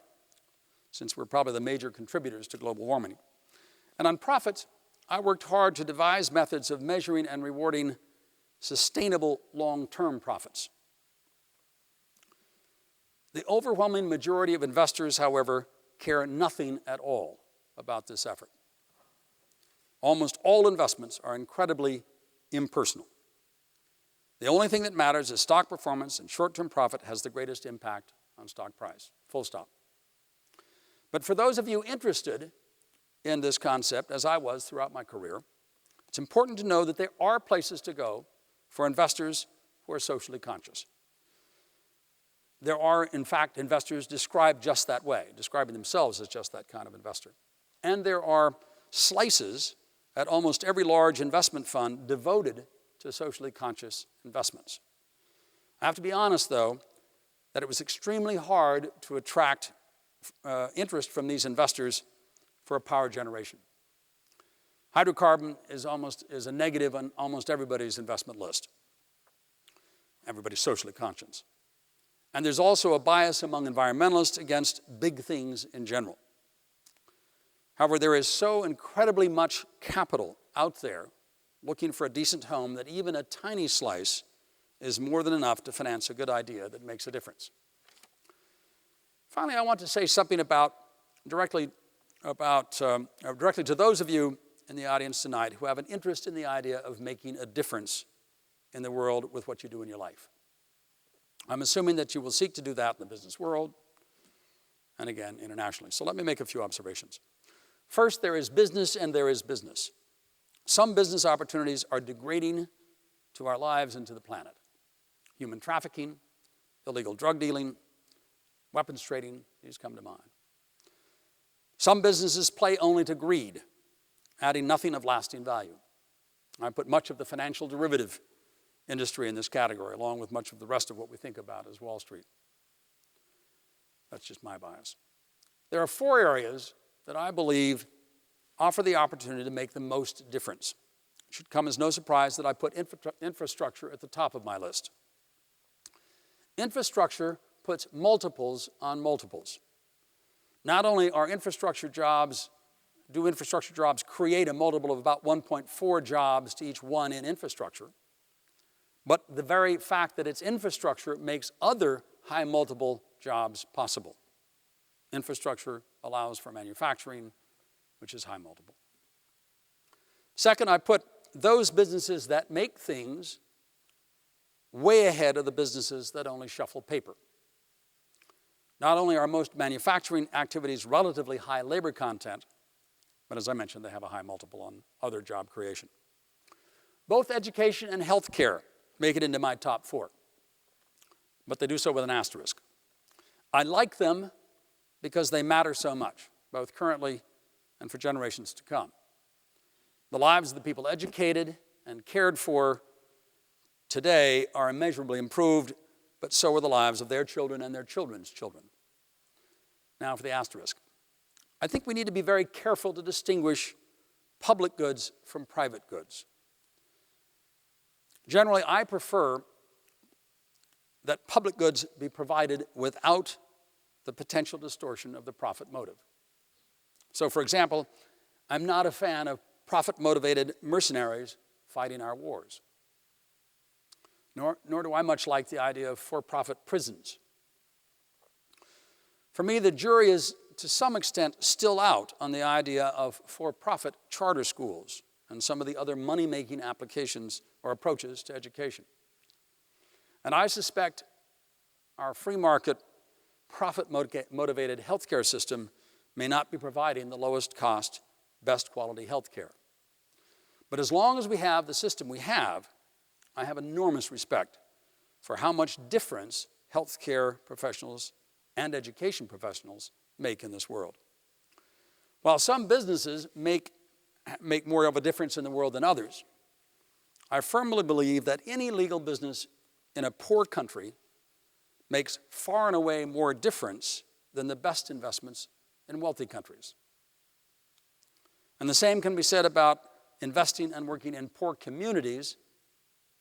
since we're probably the major contributors to global warming. And on profits, I worked hard to devise methods of measuring and rewarding sustainable long-term profits. The overwhelming majority of investors, however, care nothing at all about this effort. Almost all investments are incredibly impersonal. The only thing that matters is stock performance, and short-term profit has the greatest impact on stock price, full stop. But for those of you interested in this concept, as I was throughout my career, it's important to know that there are places to go for investors who are socially conscious. There are, in fact, investors described just that way, describing themselves as just that kind of investor. And there are slices at almost every large investment fund devoted to socially conscious investments. I have to be honest, though, that it was extremely hard to attract interest from these investors for a power generation. Hydrocarbon is a negative on almost everybody's investment list. Everybody's socially conscious. And there's also a bias among environmentalists against big things in general. However, there is so incredibly much capital out there looking for a decent home that even a tiny slice is more than enough to finance a good idea that makes a difference. Finally, I want to say something directly to those of you in the audience tonight who have an interest in the idea of making a difference in the world with what you do in your life. I'm assuming that you will seek to do that in the business world and again, internationally. So let me make a few observations. First, there is business and there is business. Some business opportunities are degrading to our lives and to the planet. Human trafficking, illegal drug dealing, weapons trading, these come to mind. Some businesses play only to greed, adding nothing of lasting value. I put much of the financial derivative industry in this category, along with much of the rest of what we think about as Wall Street. That's just my bias. There are 4 areas that I believe offer the opportunity to make the most difference. It should come as no surprise that I put infrastructure at the top of my list. Infrastructure puts multiples on multiples. Not only are infrastructure jobs create a multiple of about 1.4 jobs to each one in infrastructure, but the very fact that it's infrastructure makes other high multiple jobs possible. Infrastructure allows for manufacturing, which is high multiple. Second, I put those businesses that make things way ahead of the businesses that only shuffle paper. Not only are most manufacturing activities relatively high labor content, but as I mentioned, they have a high multiple on other job creation. Both education and healthcare make it into my top 4, but they do so with an asterisk. I like them because they matter so much, both currently and for generations to come. The lives of the people educated and cared for today are immeasurably improved, but so are the lives of their children and their children's children. Now for the asterisk. I think we need to be very careful to distinguish public goods from private goods. Generally, I prefer that public goods be provided without the potential distortion of the profit motive. So, for example, I'm not a fan of profit-motivated mercenaries fighting our wars. Nor do I much like the idea of for-profit prisons. For me, the jury is, to some extent, still out on the idea of for-profit charter schools and some of the other money-making applications or approaches to education. And I suspect our free market, profit-motivated healthcare system may not be providing the lowest cost, best quality healthcare. But as long as we have the system we have, I have enormous respect for how much difference healthcare professionals and education professionals make in this world. While some businesses make more of a difference in the world than others, I firmly believe that any legal business in a poor country makes far and away more difference than the best investments in wealthy countries. And the same can be said about investing and working in poor communities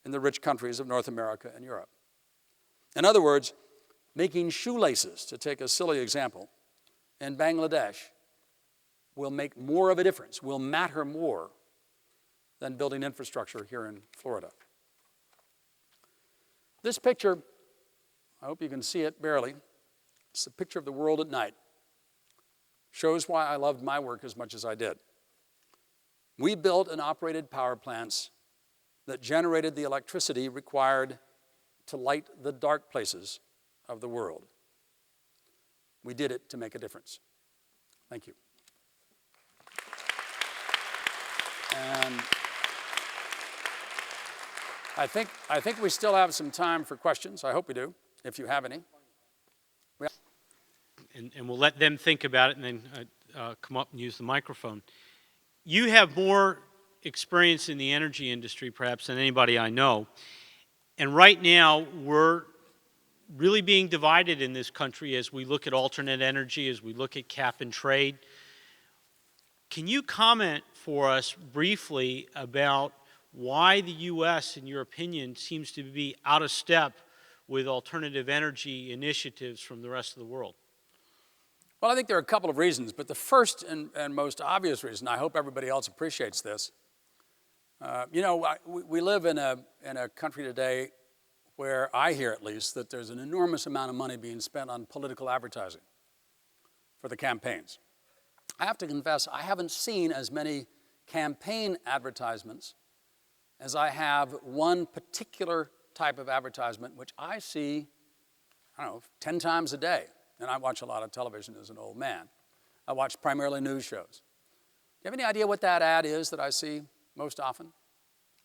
in the rich countries of North America and Europe. In other words, making shoelaces, to take a silly example, in Bangladesh will make more of a difference, will matter more than building infrastructure here in Florida. This picture, I hope you can see it barely, it's a picture of the world at night. Shows why I loved my work as much as I did. We built and operated power plants that generated the electricity required to light the dark places of the world. We did it to make a difference. Thank you. And I think we still have some time for questions. I hope we do, if you have any. And we'll let them think about it and then come up and use the microphone. You have more experience in the energy industry, perhaps, than anybody I know. And right now, we're really being divided in this country as we look at alternate energy, as we look at cap and trade. Can you comment for us briefly about why the U.S., in your opinion, seems to be out of step with alternative energy initiatives from the rest of the world? Well, I think there are a couple of reasons, but the first and most obvious reason, I hope everybody else appreciates this. We live in a country today where I hear, at least, that there's an enormous amount of money being spent on political advertising for the campaigns. I have to confess, I haven't seen as many campaign advertisements as I have one particular type of advertisement, which I see, 10 times a day. And I watch a lot of television as an old man. I watch primarily news shows. Do you have any idea what that ad is that I see most often?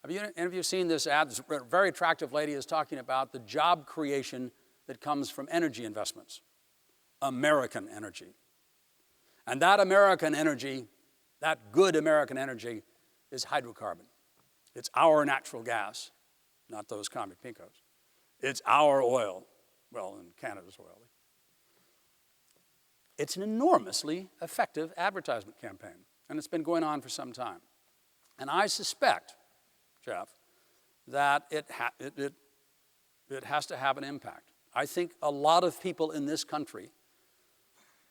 Have any of you seen this ad? This very attractive lady is talking about the job creation that comes from energy investments. American energy. And that American energy, that good American energy, is hydrocarbon. It's our natural gas, not those comic pinkos. It's our oil. Well, in Canada's oil. It's an enormously effective advertisement campaign, and it's been going on for some time. And I suspect, Jeff, that it has to have an impact. I think a lot of people in this country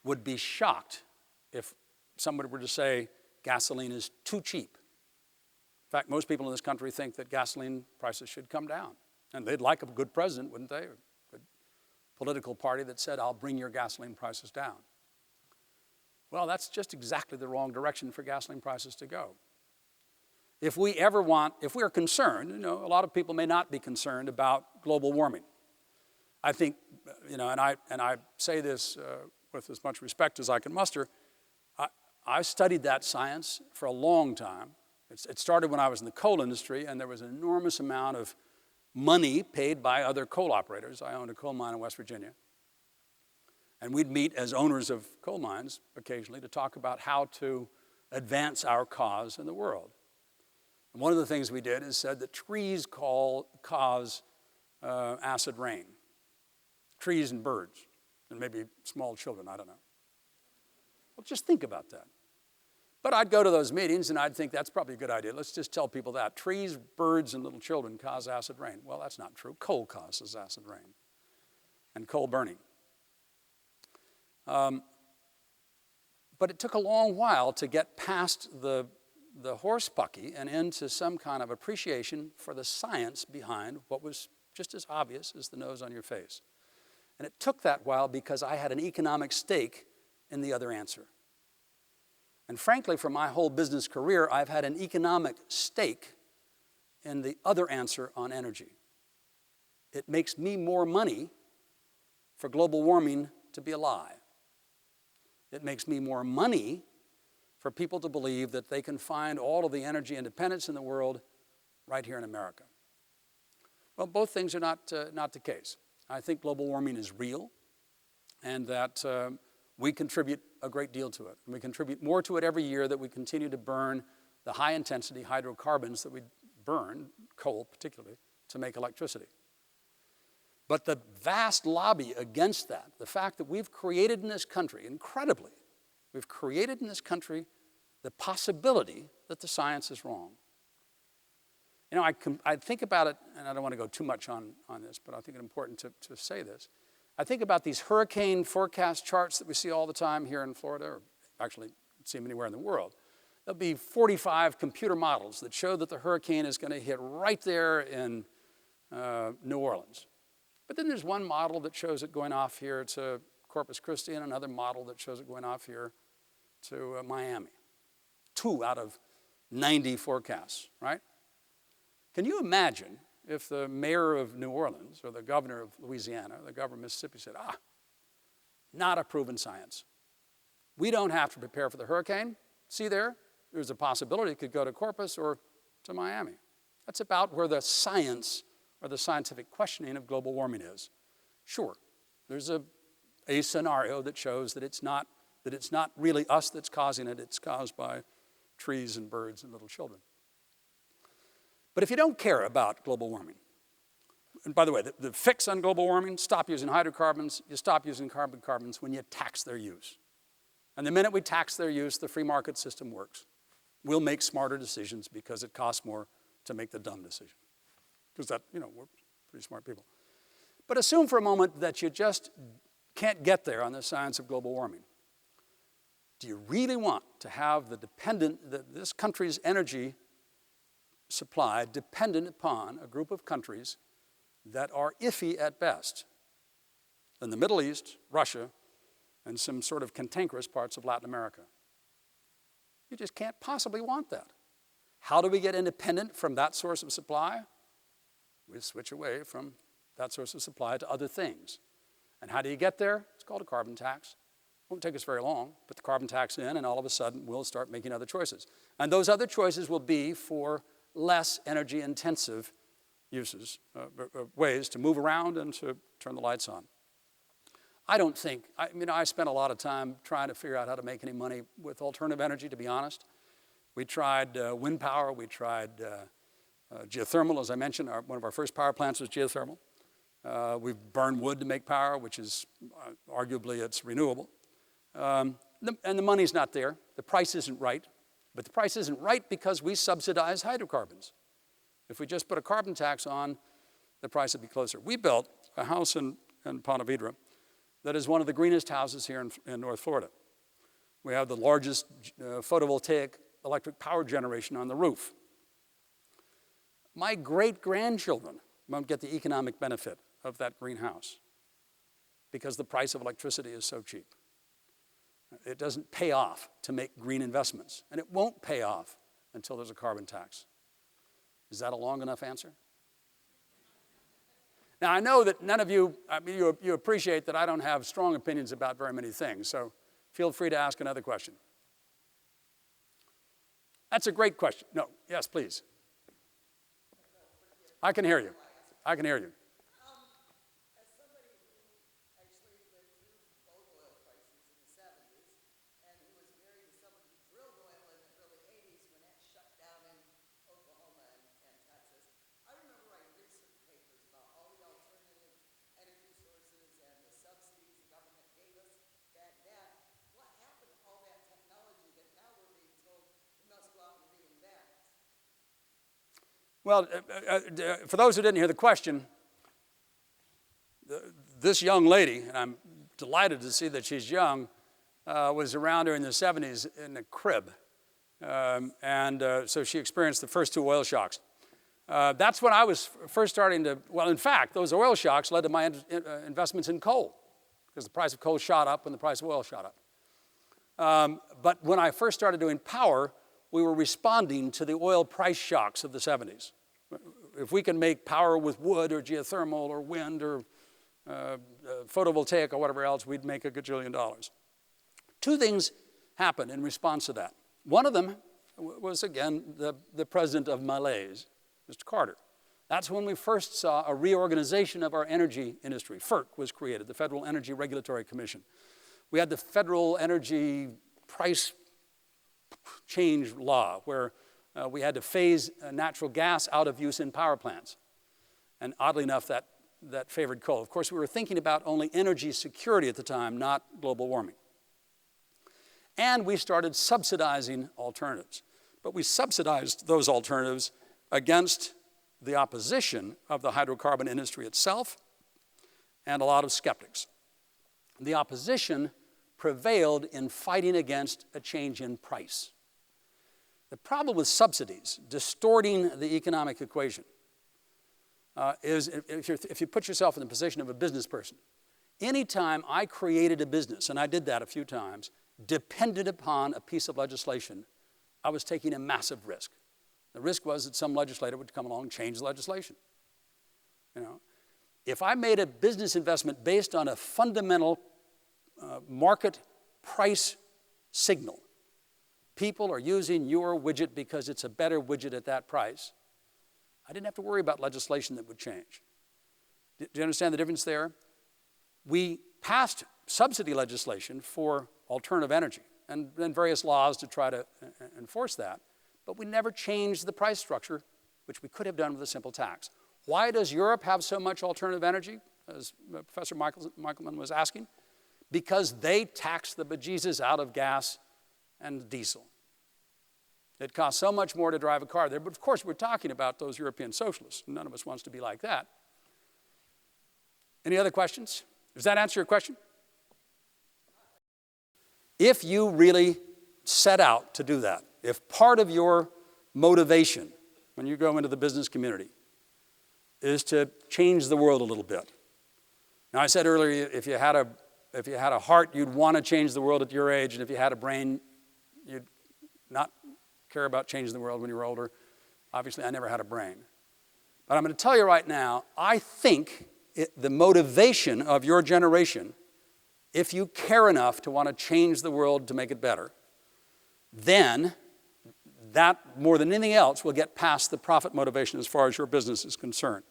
would be shocked if somebody were to say gasoline is too cheap. In fact, most people in this country think that gasoline prices should come down. And they'd like a good president, wouldn't they? A good political party that said, I'll bring your gasoline prices down. Well, that's just exactly the wrong direction for gasoline prices to go. If we are concerned, a lot of people may not be concerned about global warming. I think, and I say this with as much respect as I can muster, I studied that science for a long time. It started when I was in the coal industry, and there was an enormous amount of money paid by other coal operators. I owned a coal mine in West Virginia. And we'd meet as owners of coal mines occasionally to talk about how to advance our cause in the world. And one of the things we did is said that trees cause acid rain. Trees and birds, and maybe small children, I don't know. Well, just think about that. But I'd go to those meetings and I'd think that's probably a good idea. Let's just tell people that. Trees, birds, and little children cause acid rain. Well, that's not true. Coal causes acid rain and coal burning. But it took a long while to get past the horse pucky and into some kind of appreciation for the science behind what was just as obvious as the nose on your face. And it took that while because I had an economic stake in the other answer. And frankly, for my whole business career, I've had an economic stake in the other answer on energy. It makes me more money for global warming to be a lie. It makes me more money for people to believe that they can find all of the energy independence in the world right here in America. Well, both things are not the case. I think global warming is real, and that we contribute a great deal to it. And we contribute more to it every year that we continue to burn the high-intensity hydrocarbons that we burn, coal particularly, to make electricity. But the vast lobby against that, the fact that we've created in this country, incredibly, we've created in this country the possibility that the science is wrong. I think about it, and I don't want to go too much on this, but I think it's important to say this. I think about these hurricane forecast charts that we see all the time here in Florida, or actually see them anywhere in the world. There'll be 45 computer models that show that the hurricane is going to hit right there in New Orleans. But then there's one model that shows it going off here to Corpus Christi, and another model that shows it going off here to Miami. 2 out of 90 forecasts, right? Can you imagine if the mayor of New Orleans or the governor of Louisiana, or the governor of Mississippi said, not a proven science. We don't have to prepare for the hurricane. See there's a possibility it could go to Corpus or to Miami. That's about where the science or the scientific questioning of global warming is. Sure, there's a scenario that shows that it's not really us that's causing it. It's caused by trees and birds and little children. But if you don't care about global warming, and by the way, the fix on global warming, stop using hydrocarbons, you stop using carbons when you tax their use. And the minute we tax their use, the free market system works. We'll make smarter decisions because it costs more to make the dumb decision. Because we're pretty smart people. But assume for a moment that you just can't get there on the science of global warming. Do you really want to have this country's energy supply dependent upon a group of countries that are iffy at best? In the Middle East, Russia, and some sort of cantankerous parts of Latin America. You just can't possibly want that. How do we get independent from that source of supply? We switch away from that source of supply to other things. And how do you get there? It's called a carbon tax. Won't take us very long. Put the carbon tax in, and all of a sudden, we'll start making other choices. And those other choices will be for less energy-intensive uses, ways to move around and to turn the lights on. I don't think, I spent a lot of time trying to figure out how to make any money with alternative energy, to be honest. We tried wind power, we tried geothermal, as I mentioned. One of our first power plants was geothermal. We've burned wood to make power, which is arguably it's renewable. And the money's not there. The price isn't right. But the price isn't right because we subsidize hydrocarbons. If we just put a carbon tax on, the price would be closer. We built a house in Ponte Vedra that is one of the greenest houses here in North Florida. We have the largest photovoltaic electric power generation on the roof. My great-grandchildren won't get the economic benefit of that greenhouse because the price of electricity is so cheap. It doesn't pay off to make green investments, and it won't pay off until there's a carbon tax. Is that a long enough answer? Now, I know that none of you, you appreciate that I don't have strong opinions about very many things, so feel free to ask another question. That's a great question. No, yes, please. I can hear you. I can hear you. As somebody who actually lived through both oil crises in the 70s and who was married to someone who drilled oil in the early 80s when that shut down in Oklahoma and Texas, I remember writing research papers about all the alternative energy sources and the subsidies the government gave us back then. What happened to all that technology that now we're being told we must go out and reinvent? Well, for those who didn't hear the question, this young lady, and I'm delighted to see that she's young, was around during the 70s in a crib. So she experienced the first two oil shocks. That's when I was first starting to, well, in fact, those oil shocks led to my investments in coal, because the price of coal shot up and the price of oil shot up. But when I first started doing power, we were responding to the oil price shocks of the 70s. If we can make power with wood or geothermal or wind or photovoltaic or whatever else, we'd make $1 gajillion. Two things happened in response to that. One of them was, again, the president of Malaise, Mr. Carter. That's when we first saw a reorganization of our energy industry. FERC was created, the Federal Energy Regulatory Commission. We had the Federal Energy Price Change Law, where we had to phase natural gas out of use in power plants. And oddly enough, that favored coal. Of course, we were thinking about only energy security at the time, not global warming. And we started subsidizing alternatives. But we subsidized those alternatives against the opposition of the hydrocarbon industry itself and a lot of skeptics. The opposition prevailed in fighting against a change in price. The problem with subsidies, distorting the economic equation, is if you put yourself in the position of a business person, anytime I created a business, and I did that a few times, depended upon a piece of legislation, I was taking a massive risk. The risk was that some legislator would come along and change the legislation. If I made a business investment based on a fundamental market price signal, people are using your widget because it's a better widget at that price, I didn't have to worry about legislation that would change. Do you understand the difference there? We passed subsidy legislation for alternative energy and various laws to try to enforce that, but we never changed the price structure, which we could have done with a simple tax. Why does Europe have so much alternative energy, as Professor Michaelman was asking? Because they tax the bejesus out of gas and diesel. It costs so much more to drive a car there, but of course we're talking about those European socialists. None of us wants to be like that. Any other questions? Does that answer your question? If you really set out to do that, if part of your motivation when you go into the business community is to change the world a little bit. Now, I said earlier, if you had a heart, you'd want to change the world at your age, and if you had a brain, you'd not care about changing the world when you were older. Obviously, I never had a brain. But I'm going to tell you right now, I think the motivation of your generation if you care enough to want to change the world to make it better, then that, more than anything else, will get past the profit motivation as far as your business is concerned.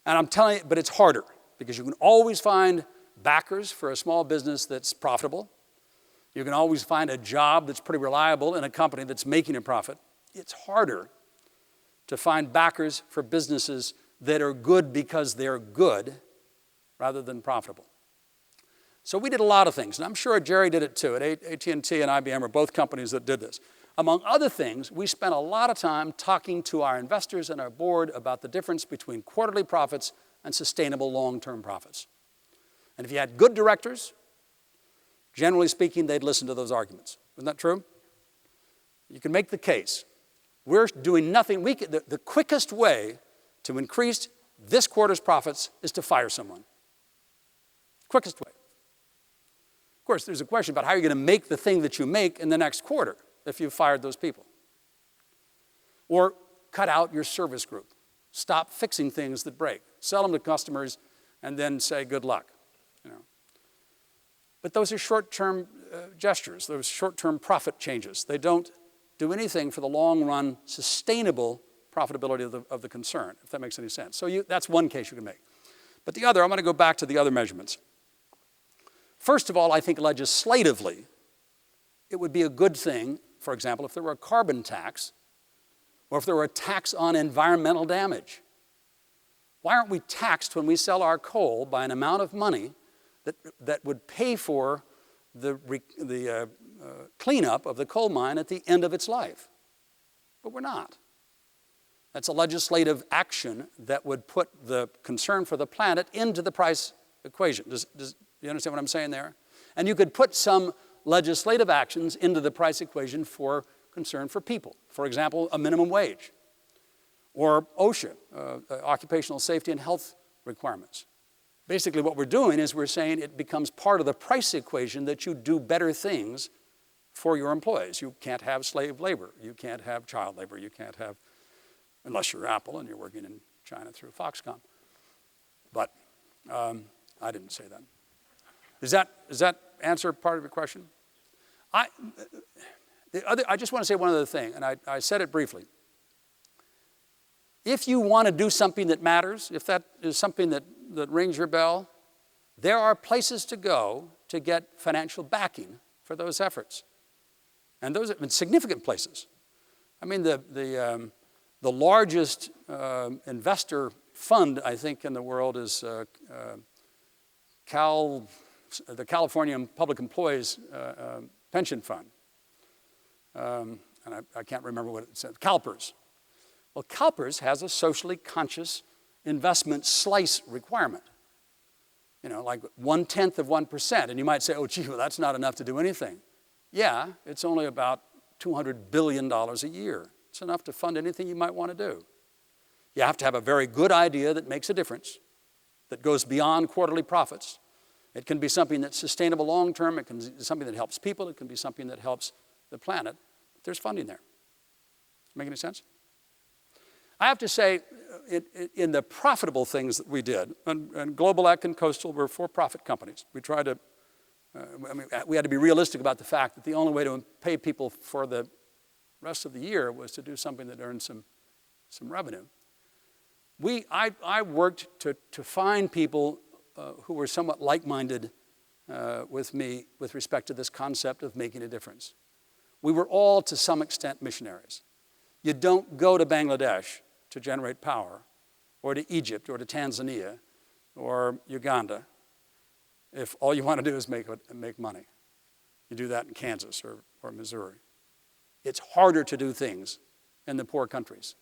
And I'm telling you, but it's harder, because you can always find backers for a small business that's profitable. You can always find a job that's pretty reliable in a company that's making a profit. It's harder to find backers for businesses that are good because they're good rather than profitable. So we did a lot of things, and I'm sure Jerry did it too. AT&T and IBM are both companies that did this. Among other things, we spent a lot of time talking to our investors and our board about the difference between quarterly profits and sustainable long-term profits. And if you had good directors, generally speaking, they'd listen to those arguments. Isn't that true? You can make the case. We're doing nothing. The quickest way to increase this quarter's profits is to fire someone. Quickest way. Of course, there's a question about how you're going to make the thing that you make in the next quarter if you've fired those people. Or cut out your service group. Stop fixing things that break. Sell them to customers and then say good luck. But those are short-term gestures. Those short-term profit changes. They don't do anything for the long-run sustainable profitability of the concern, if that makes any sense. So that's one case you can make. But the other, I'm going to go back to the other measurements. First of all, I think legislatively, it would be a good thing, for example, if there were a carbon tax or if there were a tax on environmental damage. Why aren't we taxed when we sell our coal by an amount of money that would pay for the cleanup of the coal mine at the end of its life? But we're not. That's a legislative action that would put the concern for the planet into the price equation. Do you understand what I'm saying there? And you could put some legislative actions into the price equation for concern for people. For example, a minimum wage, or OSHA, occupational safety and health requirements. Basically what we're doing is we're saying it becomes part of the price equation that you do better things for your employees. You can't have slave labor. You can't have child labor. You can't have, unless you're Apple and you're working in China through Foxconn. But I didn't say that. Does that answer part of your question? I just want to say one other thing, and I said it briefly. If you want to do something that matters, if that is something that rings your bell, there are places to go to get financial backing for those efforts. And those are significant places. I mean, the largest investor fund, I think, in the world is the California Public Employees Pension Fund. And I can't remember what it said. CalPERS. Well, CalPERS has a socially conscious investment slice requirement. Like 1/10 of 1%. And you might say, oh, gee, well, that's not enough to do anything. Yeah, it's only about $200 billion a year. It's enough to fund anything you might want to do. You have to have a very good idea that makes a difference, that goes beyond quarterly profits. It can be something that's sustainable long-term. It can be something that helps people. It can be something that helps the planet. There's funding there. Make any sense? I have to say, in the profitable things that we did, and Globeleq and Coastal were for-profit companies. We tried to, we had to be realistic about the fact that the only way to pay people for the rest of the year was to do something that earned some revenue. I worked to find people who were somewhat like-minded with me with respect to this concept of making a difference. We were all, to some extent, missionaries. You don't go to Bangladesh to generate power, or to Egypt, or to Tanzania, or Uganda, if all you want to do is make money. You do that in Kansas or Missouri. It's harder to do things in the poor countries.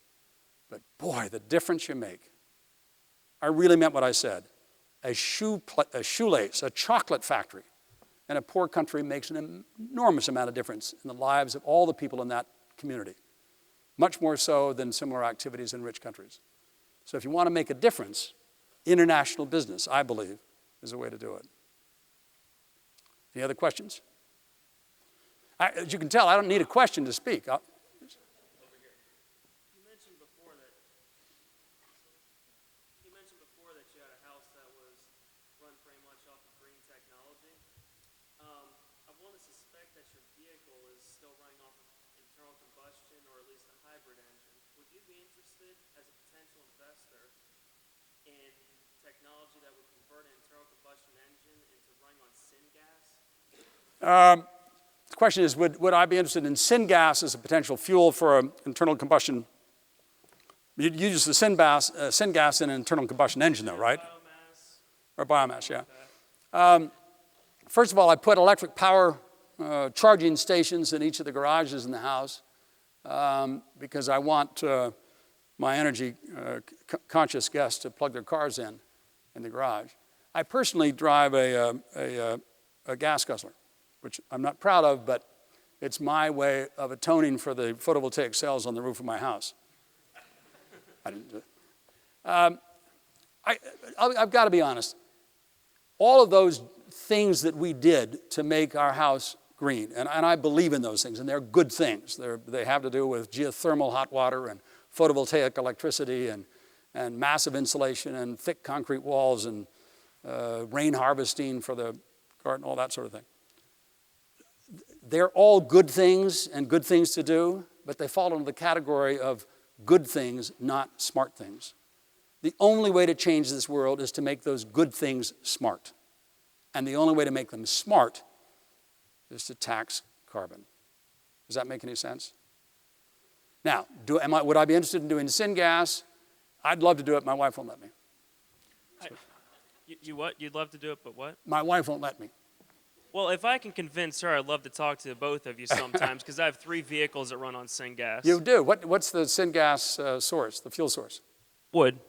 But boy, the difference you make. I really meant what I said. A shoelace, a chocolate factory in a poor country makes an enormous amount of difference in the lives of all the people in that community. Much more so than similar activities in rich countries. So if you want to make a difference, international business, I believe, is a way to do it. Any other questions? As you can tell, I don't need a question to speak. You mentioned before that you had a house that was run pretty much off of green technology. you be interested as a potential investor in technology that would convert an internal combustion engine into running on syngas? The question is, would I be interested in syngas as a potential fuel for an internal combustion? You'd use the syngas in an internal combustion engine, though, right? Biomass. Or biomass, yeah. First of all, I put electric power charging stations in each of the garages in the house because I want my energy conscious guests to plug their cars in the garage. I personally drive a gas guzzler, which I'm not proud of, but it's my way of atoning for the photovoltaic cells on the roof of my house. I didn't do it. I've got to be honest. All of those things that we did to make our house green, and I believe in those things, and they're good things. They have to do with geothermal hot water and photovoltaic electricity and massive insulation and thick concrete walls and rain harvesting for the garden, all that sort of thing. They're all good things and good things to do, but they fall into the category of good things, not smart things. The only way to change this world is to make those good things smart. And the only way to make them smart is to tax carbon. Does that make any sense? Now, would I be interested in doing syngas? I'd love to do it. My wife won't let me. You what? You'd love to do it, but what? My wife won't let me. Well, if I can convince her, I'd love to talk to both of you sometimes because I have 3 vehicles that run on syngas. You do? What's the syngas source, the fuel source? Wood.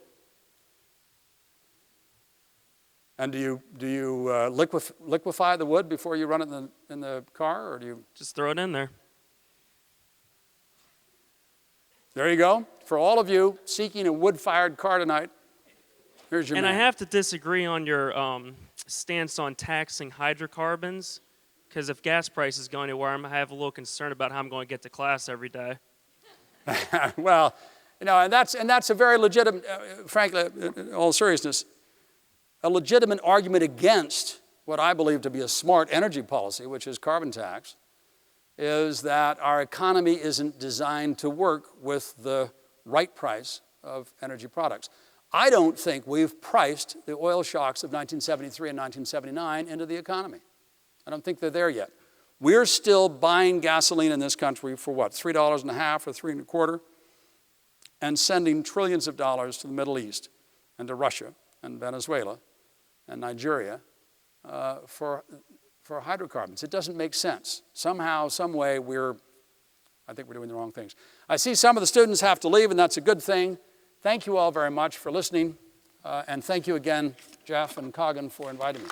And do you liquefy the wood before you run it in the car, or do you? Just throw it in there. There you go. For all of you seeking a wood-fired car tonight, here's your And man. I have to disagree on your stance on taxing hydrocarbons, because if gas prices go anywhere, I have a little concern about how I'm going to get to class every day. Well, and that's a very legitimate, frankly, in all seriousness, a legitimate argument against what I believe to be a smart energy policy, which is carbon tax, is that our economy isn't designed to work with the right price of energy products. I don't think we've priced the oil shocks of 1973 and 1979 into the economy. I don't think they're there yet. We're still buying gasoline in this country for what, $3.50 or $3.25, and sending trillions of dollars to the Middle East and to Russia and Venezuela and Nigeria for hydrocarbons. It doesn't make sense. Somehow, some way, I think we're doing the wrong things. I see some of the students have to leave, and that's a good thing. Thank you all very much for listening, and thank you again, Jeff and Coggin, for inviting me.